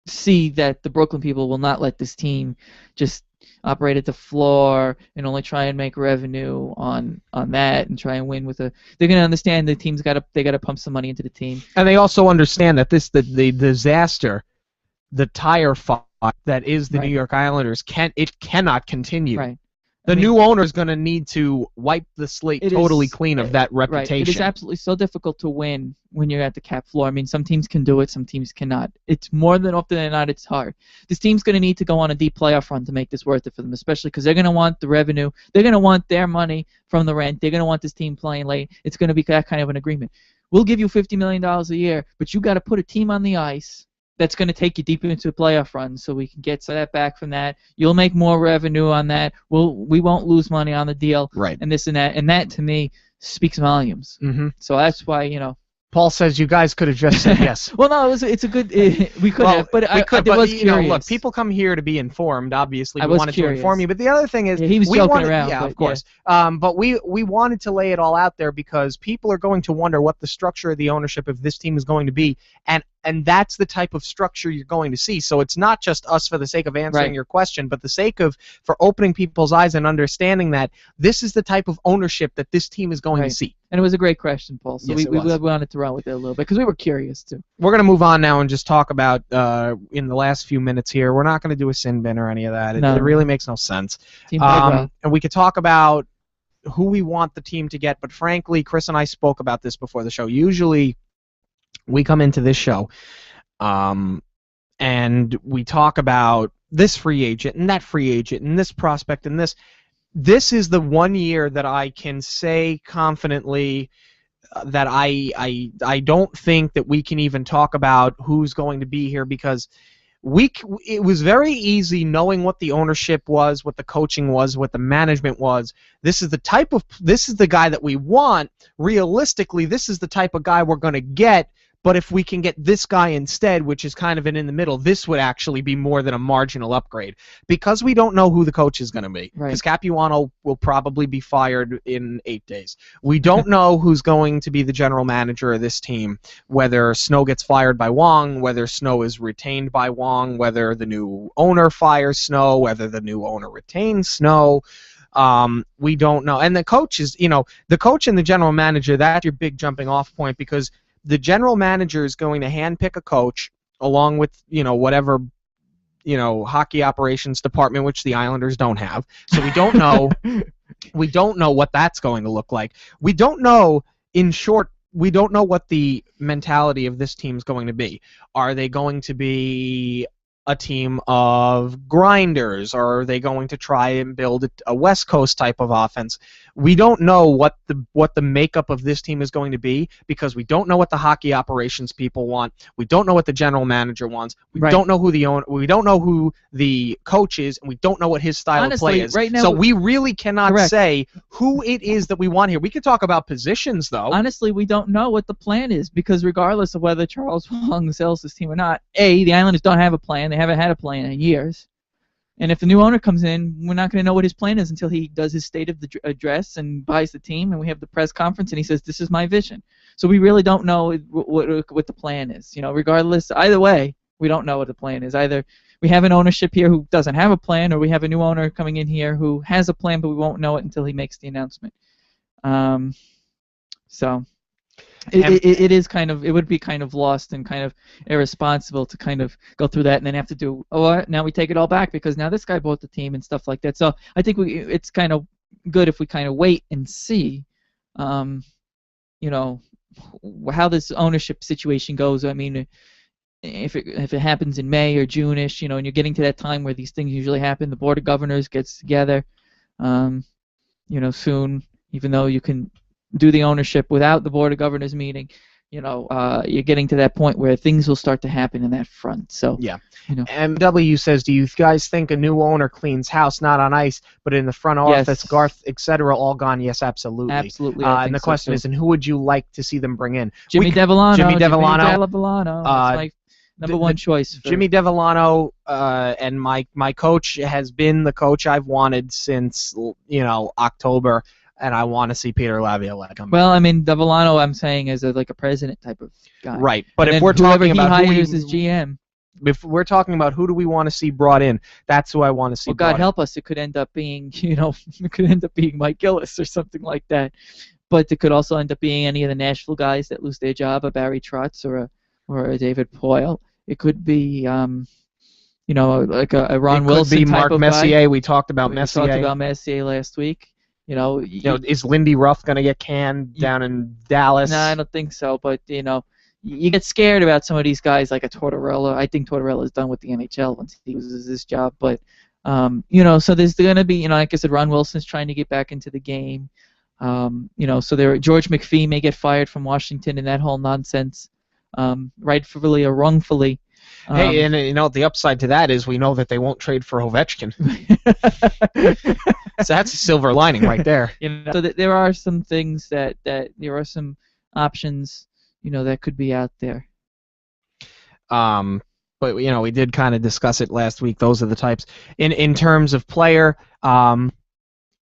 see that the Brooklyn people will not let this team just operate at the floor and only try and make revenue on that and try and win with a. They're going to understand the team's got to pump some money into the team. And they also understand that the disaster, the tire fire that is the Right. New York Islanders cannot continue. Right. The new owner is going to need to wipe the slate totally clean of that reputation. Right. It is absolutely so difficult to win when you're at the cap floor. I mean, some teams can do it, some teams cannot. It's more than often than not, it's hard. This team's going to need to go on a deep playoff run to make this worth it for them, especially because they're going to want the revenue. They're going to want their money from the rent. They're going to want this team playing late. It's going to be that kind of an agreement. We'll give you $50 million a year, but you got to put a team on the ice that's going to take you deep into a playoff run, so we can get that back from that. You'll make more revenue on that. We won't lose money on the deal. Right. And this and that. And that, to me, speaks volumes. Mm-hmm. So that's why, Paul says you guys could have just said yes. Well, no, it's a good. We could have, but I was curious. Look, people come here to be informed. Obviously, I we was wanted curious. to inform you. But the other thing is, Yeah, he was we joking wanted, around. Yeah, but, of course. But we wanted to lay it all out there because people are going to wonder what the structure of the ownership of this team is going to be, and that's the type of structure you're going to see. So it's not just us for the sake of answering Right. your question, but the sake of for opening people's eyes and understanding that this is the type of ownership that this team is going Right. to see. And it was a great question, Paul. So Yes, we it was. wanted to run with it a little bit because we were curious too. We're going to move on now and just talk about, in the last few minutes here, we're not going to do a sin bin or any of that. No. It really makes no sense. Team played well. And we could talk about who we want the team to get, but frankly, Chris and I spoke about this before the show. Usually, we come into this show, and we talk about this free agent and that free agent and this prospect and this. This is the one year that I can say confidently that I don't think that we can even talk about who's going to be here because it was very easy knowing what the ownership was, what the coaching was, what the management was. This is the guy that we want. Realistically, this is the type of guy we're going to get. But if we can get this guy instead, which is kind of an in the middle, this would actually be more than a marginal upgrade. Because we don't know who the coach is going to be. Right. Because Capuano will probably be fired in 8 days. We don't know who's going to be the general manager of this team, whether Snow gets fired by Wong, whether Snow is retained by Wong, whether the new owner fires Snow, whether the new owner retains Snow. We don't know. And the coach is, the coach and the general manager, that's your big jumping off point because the general manager is going to handpick a coach along with, whatever, hockey operations department, which the Islanders don't have. So we don't know. We don't know what that's going to look like. We don't know, in short, we don't know what the mentality of this team is going to be. Are they going to be a team of grinders, or are they going to try and build a West Coast type of offense? We don't know what the makeup of this team is going to be because we don't know what the hockey operations people want. We don't know what the general manager wants. We Right. don't know who the owner. We don't know who the coach is, and we don't know what his style Honestly, of play is. right now- so we really cannot Correct. say who it is that we want here. We could talk about positions though. Honestly, we don't know what the plan is because regardless of whether Charles Wong sells this team or not, the Islanders don't have a plan. They haven't had a plan in years. And if the new owner comes in, we're not going to know what his plan is until he does his state of the address and buys the team, and we have the press conference, and he says, "This is my vision." So we really don't know what the plan is. Regardless, either way, we don't know what the plan is. Either we have an ownership here who doesn't have a plan, or we have a new owner coming in here who has a plan, but we won't know it until he makes the announcement. So it is kind of, it would be kind of lost and kind of irresponsible to kind of go through that and then have to do, now we take it all back because now this guy bought the team and stuff like that. So I think it's kind of good if we kind of wait and see, how this ownership situation goes. I mean, if it happens in May or June-ish, and you're getting to that time where these things usually happen, the Board of Governors gets together, soon, even though you can do the ownership without the Board of Governors meeting, you're getting to that point where things will start to happen in that front. So yeah. MW says, do you guys think a new owner cleans house, not on ice, but in the front office, yes. Garth, etc., all gone? Yes, absolutely. Absolutely. And the question is, and who would you like to see them bring in? Jimmy Devellano. Jimmy Devellano. That's my number one choice. Jimmy Devellano, and my coach has been the coach I've wanted since October. And I want to see Peter Laviolette come. Well, I mean, Devellano, I'm saying, is like a president type of guy. Right, but and if we're talking about who he hires as GM, if we're talking about who do we want to see brought in, that's who I want to see. Well, God help us, it could end up being, it could end up being Mike Gillis or something like that. But it could also end up being any of the Nashville guys that lose their job, a Barry Trotz or a David Poyle. It could be, like a Ron Wilson type Mark of Messier. guy. We talked about Messier. We talked about Messier last week. Is Lindy Ruff going to get canned down in Dallas? No, I don't think so. But you get scared about some of these guys like a Tortorella. I think Tortorella is done with the NHL once he loses his job. But so there's going to be, like I said, Ron Wilson's trying to get back into the game. So George McPhee may get fired from Washington and that whole nonsense, rightfully or wrongfully. Hey, and the upside to that is we know that they won't trade for Ovechkin. So that's a silver lining right there. So there are some things that there are some options, that could be out there. But we did kind of discuss it last week. Those are the types. In terms of player,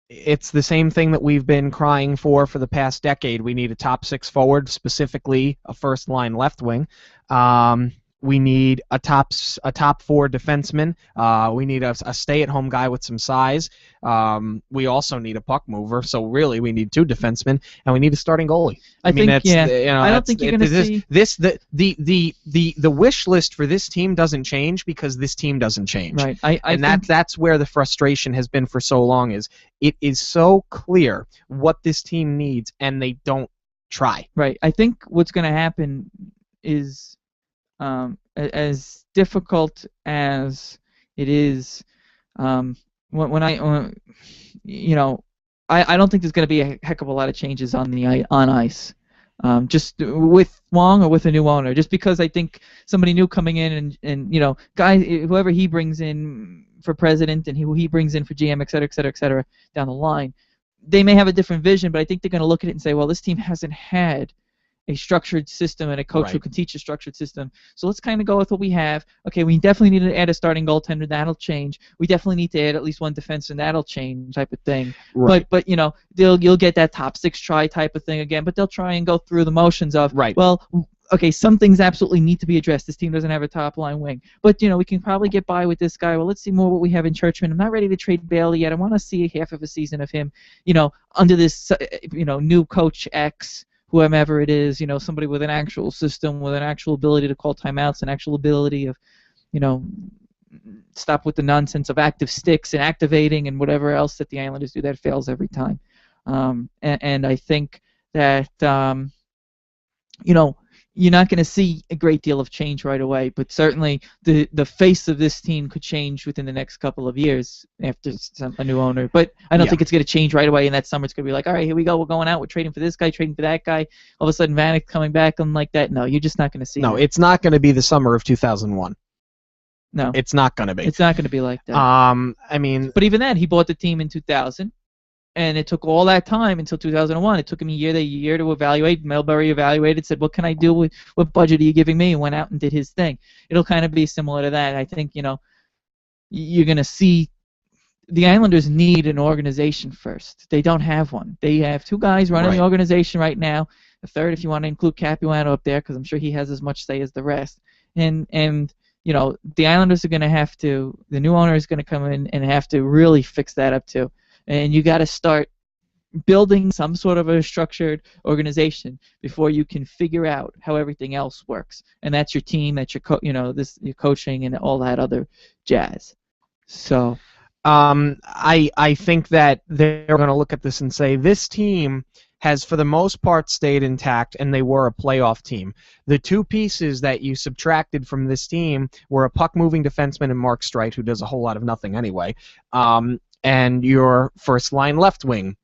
it's the same thing that we've been crying for the past decade. We need a top 6 forward, specifically a first line left wing. We need a top 4 defenseman. We need a stay-at-home guy with some size. We also need a puck mover. So really, we need 2 defensemen, and we need a starting goalie. I don't think you're going to see the wish list for this team doesn't change because this team doesn't change. Right. That's where the frustration has been for so long. Is it is so clear what this team needs, and they don't try. Right. I think what's going to happen is. As difficult as it is, I don't think there's going to be a heck of a lot of changes on ice, just with Wong or with a new owner. Just because I think somebody new coming in and guys, whoever he brings in for president and who he brings in for GM, et cetera, down the line, they may have a different vision, but I think they're going to look at it and say, well, this team hasn't had a structured system and a coach who can teach a structured system. So let's kind of go with what we have. Okay, we definitely need to add a starting goaltender. That'll change. We definitely need to add at least one defenseman. That'll change, type of thing. Right. But you'll get that top 6 try type of thing again. But they'll try and go through the motions of well, okay, some things absolutely need to be addressed. This team doesn't have a top line wing, but we can probably get by with this guy. Well, let's see more what we have in Churchman. I'm not ready to trade Bailey yet. I want to see half of a season of him. Under this new coach X. Whoever it is, somebody with an actual system, with an actual ability to call timeouts, an actual ability of, stop with the nonsense of active sticks and activating and whatever else that the Islanders do that fails every time. And I think that, you're not going to see a great deal of change right away, but certainly the face of this team could change within the next couple of years after a new owner. But I don't think it's going to change right away in that summer. It's going to be like, all right, here we go, we're going out, we're trading for this guy, trading for that guy. All of a sudden, Vanek coming back and like that. No, you're just not going to see No, that. It's not going to be the summer of 2001. No. It's not going to be. It's not going to be like that. I mean... But even then, he bought the team in 2000. And it took all that time until 2001. It took him a year to evaluate. Melbury evaluated, said, what can I do? What budget are you giving me? And went out and did his thing. It'll kind of be similar to that. I think, you're going to see the Islanders need an organization first. They don't have one. They have two guys running the organization right now. A third, if you want to include Capuano up there, because I'm sure he has as much say as the rest. And you know, the Islanders are going to have to. The new owner is going to come in and have to really fix that up too. And you got to start building some sort of a structured organization before you can figure out how everything else works. And that's your team, that's your your coaching and all that other jazz. So. I think that they're going to look at this and say this team has for the most part stayed intact, and they were a playoff team. The two pieces that you subtracted from this team were a puck-moving defenseman in Mark Streit, who does a whole lot of nothing anyway, and your first-line left wing,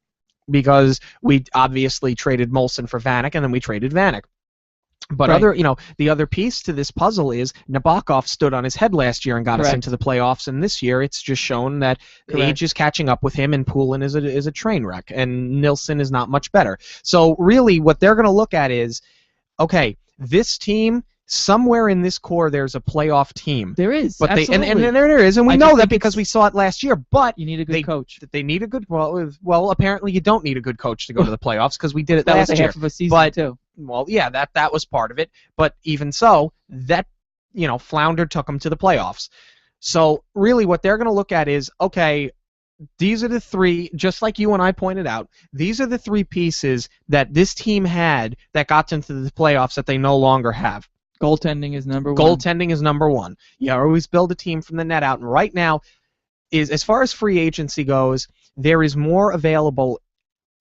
because we obviously traded Molson for Vanek, and then we traded Vanek. But the other piece to this puzzle is Nabokov stood on his head last year and got us into the playoffs, and this year it's just shown that age is catching up with him, and Poulin is a train wreck, and Nilsson is not much better. So really, what they're going to look at is, okay, this team. Somewhere in this core, there's a playoff team. There is, but absolutely. And there is, and we know that because we saw it last year. But you need a good coach. They need a good. Well, apparently you don't need a good coach to go to the playoffs because we did it last year. That was half of a season too. Well, yeah, that was part of it. But even so, that Flounder took them to the playoffs. So really, what they're going to look at is, okay, these are the three, just like you and I pointed out, these are the three pieces that this team had that got into the playoffs that they no longer have. Goaltending is number one. Goaltending is number one. You always build a team from the net out. And right now, as far as free agency goes, there is more available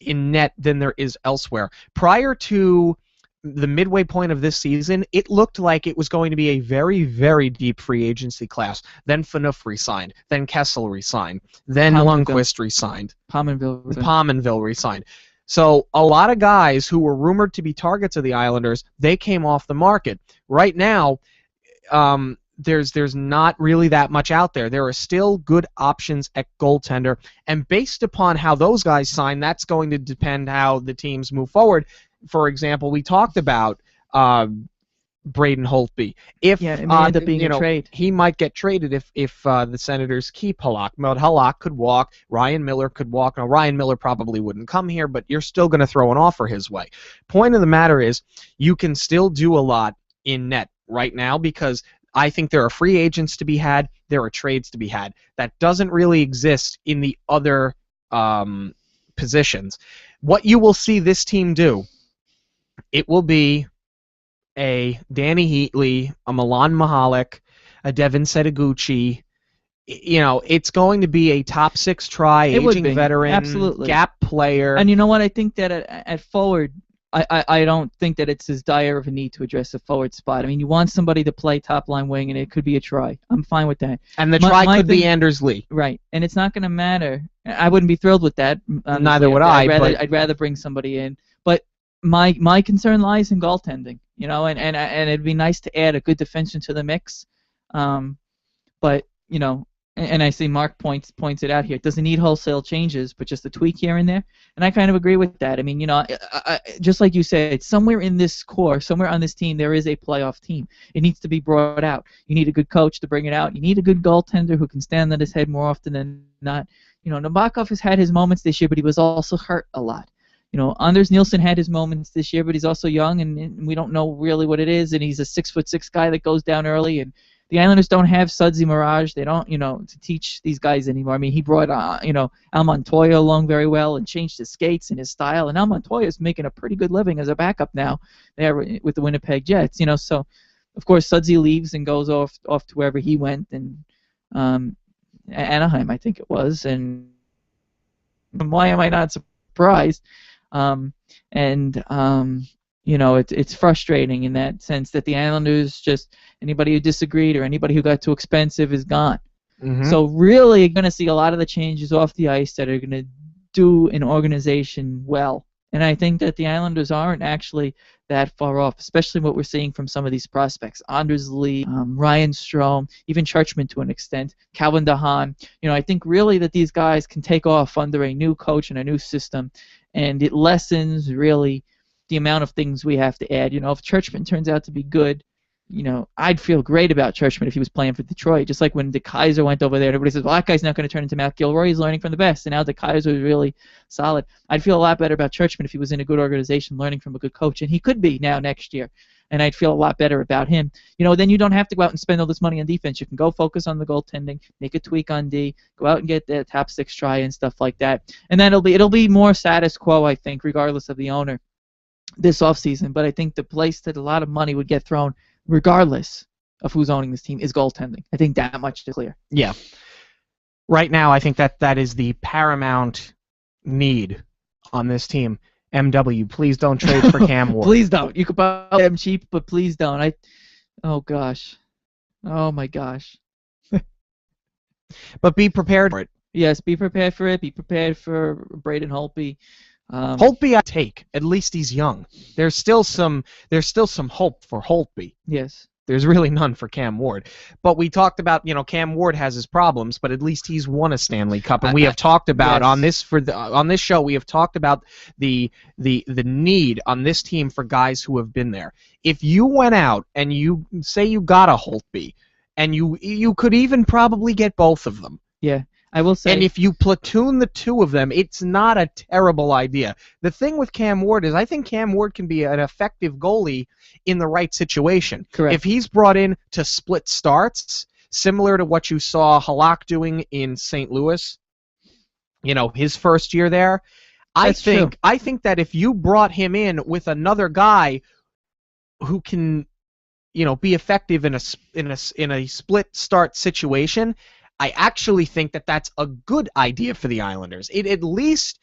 in net than there is elsewhere. Prior to the midway point of this season, it looked like it was going to be a very, very deep free agency class. Then Phaneuf resigned. Then Kessel resigned. Then Lundqvist resigned. Pominville resigned. So a lot of guys who were rumored to be targets of the Islanders, they came off the market. Right now, there's not really that much out there. There are still good options at goaltender, and based upon how those guys sign, that's going to depend how the teams move forward. For example, we talked about Braden Holtby. It may end up being a trade. He might get traded if the Senators keep Halak. Halak could walk. Ryan Miller could walk. Now, Ryan Miller probably wouldn't come here, but you're still going to throw an offer his way. Point of the matter is, you can still do a lot in net right now because I think there are free agents to be had. There are trades to be had. That doesn't really exist in the other positions. What you will see this team do, it will be a Danny Heatley, a Milan Mihalik, a Devin Setaguchi. It's going to be a top six try, aging veteran, absolutely, gap player. And you know what? I think that at forward, I don't think that it's as dire of a need to address a forward spot. I mean, you want somebody to play top line wing, and it could be a try. I'm fine with that. And the try could be Anders Lee. Right. And it's not going to matter. I wouldn't be thrilled with that. Honestly. Neither would I'd rather bring somebody in. But my concern lies in goaltending. And it'd be nice to add a good defenseman to the mix. But and I see Mark points it out here. It doesn't need wholesale changes, but just a tweak here and there. And I kind of agree with that. I mean, just like you said, somewhere in this core, somewhere on this team, there is a playoff team. It needs to be brought out. You need a good coach to bring it out. You need a good goaltender who can stand on his head more often than not. Nabokov has had his moments this year, but he was also hurt a lot. Anders Nilsson had his moments this year, but he's also young, and we don't know really what it is. And he's a 6'6" guy that goes down early. And the Islanders don't have Sudsy Mirage. They don't, to teach these guys anymore. I mean, he brought, Al Montoya along very well and changed his skates and his style. And Al Montoya is making a pretty good living as a backup now there with the Winnipeg Jets. So of course Sudsy leaves and goes off to wherever he went, and Anaheim, I think it was. And why am I not surprised? It's frustrating in that sense that the Islanders just, anybody who disagreed or anybody who got too expensive is gone. Mm-hmm. So really you're going to see a lot of the changes off the ice that are going to do an organization well. And I think that the Islanders aren't actually that far off, especially what we're seeing from some of these prospects. Anders Lee, Ryan Strome, even Churchman to an extent, Calvin DeHaan. I think really that these guys can take off under a new coach and a new system, and it lessens really the amount of things we have to add. If Churchman turns out to be good, I'd feel great about Churchman if he was playing for Detroit. Just like when DeKaiser went over there, everybody says, well, that guy's not going to turn into Matt Gilroy. He's learning from the best. And now DeKaiser is really solid. I'd feel a lot better about Churchman if he was in a good organization, learning from a good coach. And he could be now next year. And I'd feel a lot better about him. Then you don't have to go out and spend all this money on defense. You can go focus on the goaltending, make a tweak on D, go out and get the top 6 try and stuff like that. And then it'll be more status quo, I think, regardless of the owner this offseason. But I think the place that a lot of money would get thrown, regardless of who's owning this team, is goaltending. I think that much is clear. Yeah. Right now, I think that is the paramount need on this team. MW, please don't trade for Cam Ward. Please don't. You could buy them cheap, but please don't. Oh gosh. Oh my gosh. But be prepared for it. Yes, be prepared for it. Be prepared for Braden Holtby. Holtby, I take. At least he's young. There's still some hope for Holtby. Yes. There's really none for Cam Ward. But we talked about, Cam Ward has his problems, but at least he's won a Stanley Cup, and we have talked about yes. on this show. We have talked about the need on this team for guys who have been there. If you went out and you say you got a Holtby, and you could even probably get both of them. Yeah. I will say. And if you platoon the two of them, it's not a terrible idea. The thing with Cam Ward is I think Cam Ward can be an effective goalie in the right situation. Correct. If he's brought in to split starts, similar to what you saw Halak doing in St. Louis, his first year there, I think that if you brought him in with another guy who can, be effective in a split start situation, I actually think that that's a good idea for the Islanders. It at least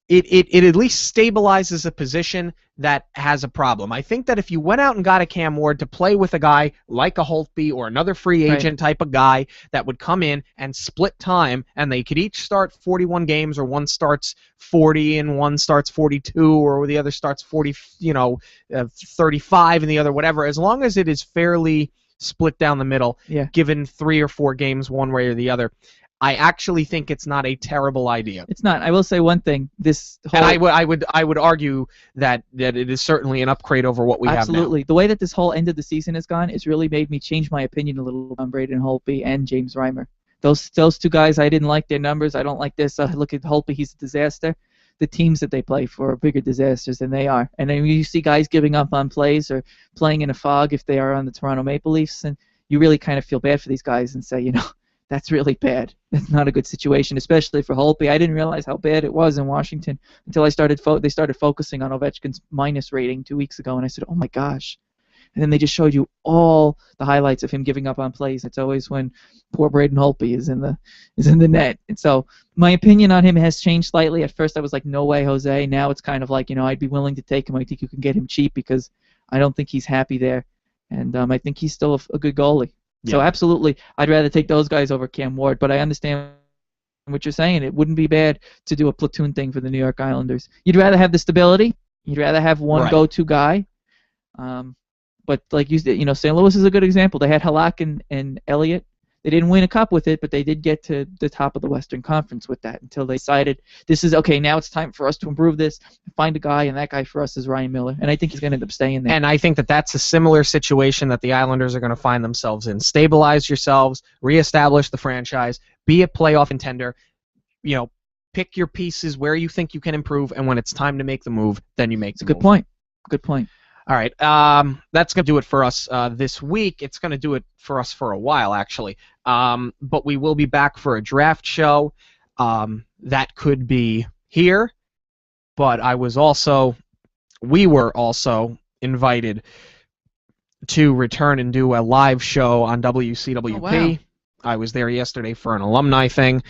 stabilizes a position that has a problem. I think that if you went out and got a Cam Ward to play with a guy like a Holtby or another free agent type of guy that would come in and split time, and they could each start 41 games, or one starts 40 and one starts 42, or the other starts 35 and the other whatever, as long as it is fairly split down the middle, given 3 or 4 games one way or the other, I actually think it's not a terrible idea. It's not. I will say one thing. And I would argue that it is certainly an upgrade over what we have now. Absolutely. The way that this whole end of the season has gone has really made me change my opinion a little on Braden Holtby and James Reimer. Those 2 guys, I didn't like their numbers. I don't like this. Look at Holtby. He's a disaster. The teams that they play for are bigger disasters than they are. And then you see guys giving up on plays or playing in a fog if they are on the Toronto Maple Leafs, and you really kind of feel bad for these guys and say, that's really bad. That's not a good situation, especially for Holtby. I didn't realize how bad it was in Washington until they started focusing on Ovechkin's minus rating 2 weeks ago, and I said, oh my gosh. And then they just showed you all the highlights of him giving up on plays. It's always when poor Braden Holtby is in the net. And so my opinion on him has changed slightly. At first I was like, no way, Jose. Now it's kind of like, I'd be willing to take him. I think you can get him cheap because I don't think he's happy there. And I think he's still a good goalie. Yeah. So absolutely, I'd rather take those guys over Cam Ward. But I understand what you're saying. It wouldn't be bad to do a platoon thing for the New York Islanders. You'd rather have the stability. You'd rather have one go-to guy. But like you said, St. Louis is a good example. They had Halak and Elliott. They didn't win a cup with it, but they did get to the top of the Western Conference with that until they decided this is okay. Now it's time for us to improve this. Find a guy, and that guy for us is Ryan Miller, and I think he's going to end up staying there. And I think that that's a similar situation that the Islanders are going to find themselves in. Stabilize yourselves, reestablish the franchise, be a playoff contender. Pick your pieces where you think you can improve, and when it's time to make the move, then you make the move. Good point. Good point. All right, that's going to do it for us this week. It's going to do it for us for a while, actually. But we will be back for a draft show. That could be here, but we were also invited to return and do a live show on WCWP. Oh, wow. I was there yesterday for an alumni thing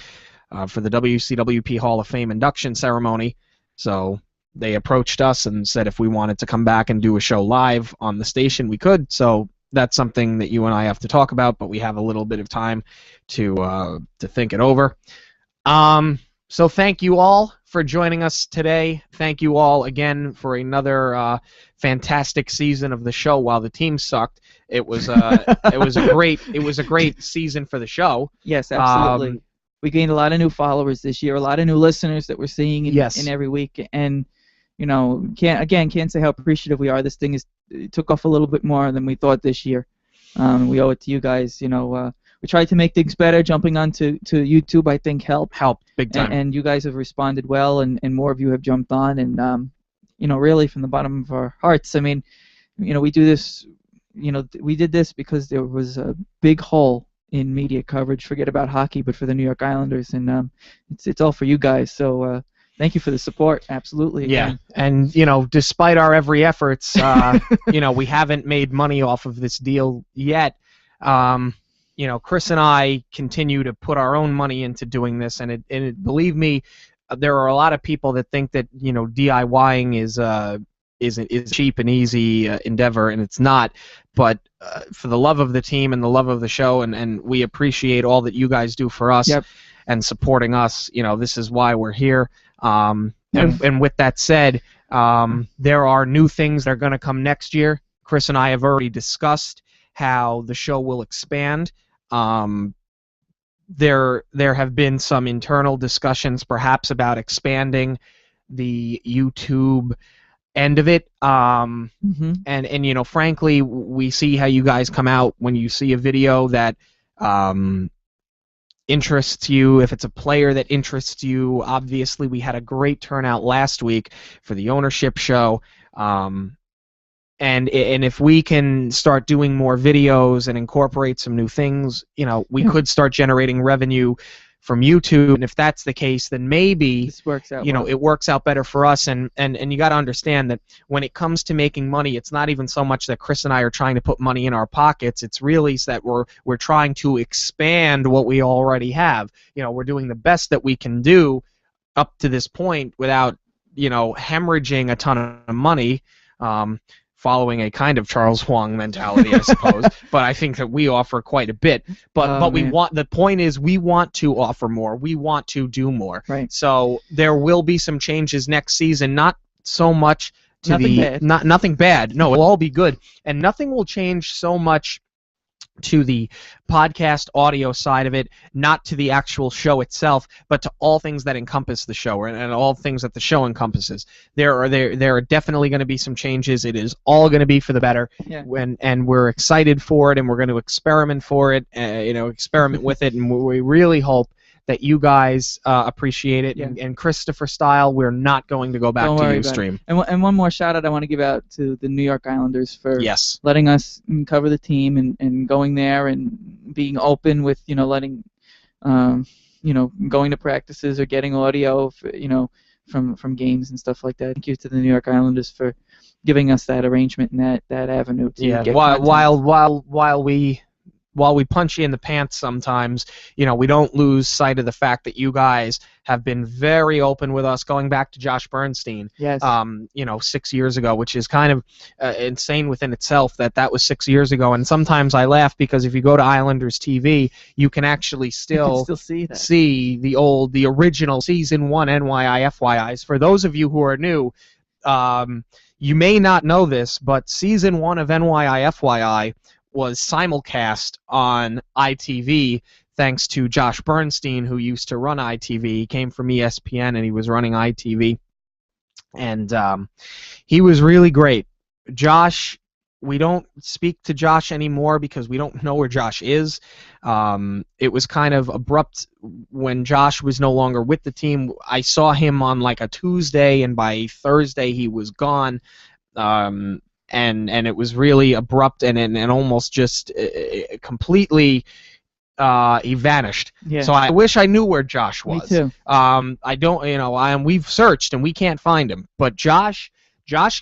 for the WCWP Hall of Fame induction ceremony. So they approached us and said if we wanted to come back and do a show live on the station, we could. So that's something that you and I have to talk about, but we have a little bit of time to think it over. So thank you all for joining us today. Thank you all again for another fantastic season of the show. While the team sucked, it was a great season for the show. Yes, absolutely. We gained a lot of new followers this year, a lot of new listeners that we're seeing in every week, and can't say how appreciative we are. This thing it took off a little bit more than we thought this year. We owe it to you guys. We tried to make things better. Jumping onto YouTube, I think, helped big time. and you guys have responded well, and more of you have jumped on, and really from the bottom of our hearts. I mean, we do this. We did this because there was a big hole in media coverage. Forget about hockey, but for the New York Islanders, and it's all for you guys. So thank you for the support. Absolutely. Yeah, and despite our every efforts, we haven't made money off of this deal yet. Chris and I continue to put our own money into doing this, and believe me, there are a lot of people that think that DIYing is a cheap and easy endeavor, and it's not. But for the love of the team and the love of the show, and we appreciate all that you guys do for us and supporting us. This is why we're here. And with that said, there are new things that are going to come next year. Chris and I have already discussed how the show will expand. There have been some internal discussions, perhaps, about expanding the YouTube end of it. And frankly, we see how you guys come out when you see a video that interests you. If it's a player that interests you, obviously we had a great turnout last week for the ownership show. And if we can start doing more videos and incorporate some new things, we could start generating revenue from YouTube. And if that's the case, then maybe this works out it works out better for us. And you got to understand that when it comes to making money, it's not even so much that Chris and I are trying to put money in our pockets. It's really that we're trying to expand what we already have. We're doing the best that we can do up to this point without hemorrhaging a ton of money. Following a kind of Charles Huang mentality, I suppose, but I think that we offer quite a bit. But we want, the point is, we want to offer more. We want to do more. Right. So there will be some changes next season. Not so much to nothing bad. No, it'll all be good, and nothing will change so much to the podcast audio side of it, not to the actual show itself, but to all things that encompass the show and all things that the show encompasses. There are definitely going to be some changes. It is all going to be for the better, and we're excited for it, and we're going to experiment for it, experiment with it, and we really hope that you guys appreciate it. And Christopher style, we're not going to go back to Ustream. And one more shout out I want to give out to the New York Islanders for letting us cover the team and going there and being open with letting going to practices or getting audio from games and stuff like that. Thank you to the New York Islanders for giving us that arrangement and that avenue to get while we punch you in the pants sometimes, we don't lose sight of the fact that you guys have been very open with us, going back to Josh Bernstein, 6 years ago, which is kind of insane within itself that was 6 years ago. And sometimes I laugh because if you go to Islanders TV, you can actually still see the original Season 1 NYI FYIs. For those of you who are new, you may not know this, but Season 1 of NYI FYI was simulcast on ITV thanks to Josh Bernstein, who used to run ITV. He came from ESPN and he was running ITV. And he was really great. Josh, we don't speak to Josh anymore because we don't know where Josh is. It was kind of abrupt when Josh was no longer with the team. I saw him on like a Tuesday, and by Thursday he was gone. And it was really abrupt and almost just completely he vanished. Yeah. So I wish I knew where Josh was. Me too. I don't. We've searched and we can't find him. But Josh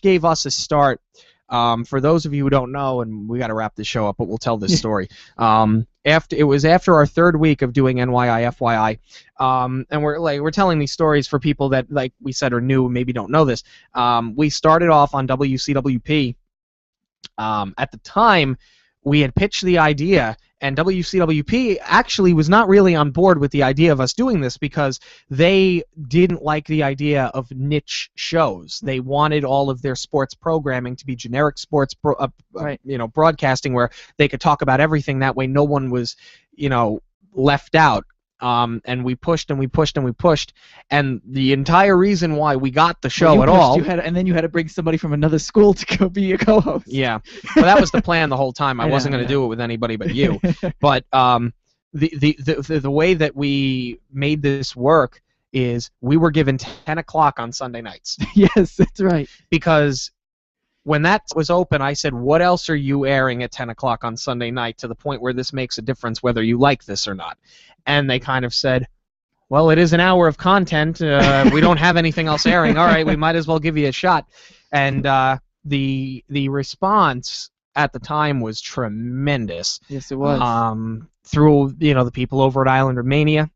gave us a start. For those of you who don't know, and we got to wrap this show up, but we'll tell this story. After our third week of doing NYI FYI, and we're telling these stories for people that, like we said, are new and maybe don't know this. We started off on WCWP. At the time, we had pitched the idea, and WCWP actually was not really on board with the idea of us doing this because they didn't like the idea of niche shows. They wanted all of their sports programming to be generic sports broadcasting where they could talk about everything. That way no one was left out. And we pushed and we pushed and we pushed, and the entire reason why we got the show You at pushed, all. and then you had to bring somebody from another school to go be your co-host. Yeah, well, that was the plan the whole time. I I wasn't know, going I to do it with anybody but you. But the way that we made this work is we were given 10 o'clock on Sunday nights. Yes, that's right. Because when that was open, I said, what else are you airing at 10 o'clock on Sunday night to the point where this makes a difference whether you like this or not? And they kind of said, well, it is an hour of content. We don't have anything else airing. All right, we might as well give you a shot. And the response at the time was tremendous. Yes, it was. Through the people over at Islander Mania.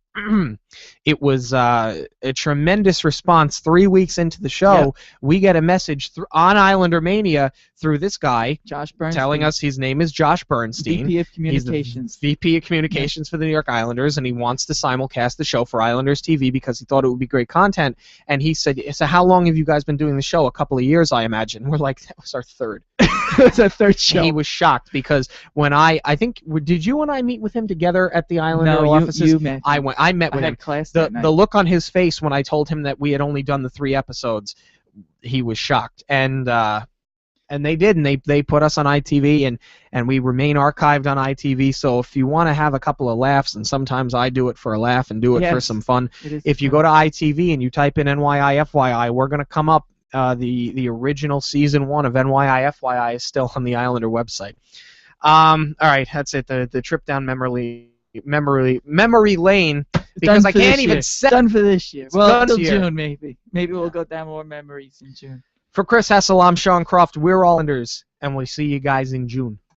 It was a tremendous response. 3 weeks into the show, we get a message on Islander Mania through this guy, Josh Bernstein, telling us his name is Josh Bernstein. VP of Communications. He's the VP of Communications for the New York Islanders, and he wants to simulcast the show for Islanders TV because he thought it would be great content. And he said, so how long have you guys been doing the show? A couple of years, I imagine. We're like, that was our third. It's our third show. And he was shocked because when I think, did you and I meet with him together at the Islander No, offices? you met. I met with I him. had class The that night. look on his face when I told him that we had only done the 3 episodes, he was shocked. And they did, and they put us on ITV, and we remain archived on ITV. So if you want to have a couple of laughs, and sometimes I do it for a laugh and do it for some fun, if you go to ITV and you type in NYI FYI, we're going to come up. The original season 1 of NYI FYI is still on the Islander website. All right, that's it. The trip down memory lane, because I can't even say. Done for this year. It's Well, done until this year. June maybe. Maybe we'll go down more memories in June. For Chris Hessel, I'm Sean Croft. We're Islanders, and we'll see you guys in June.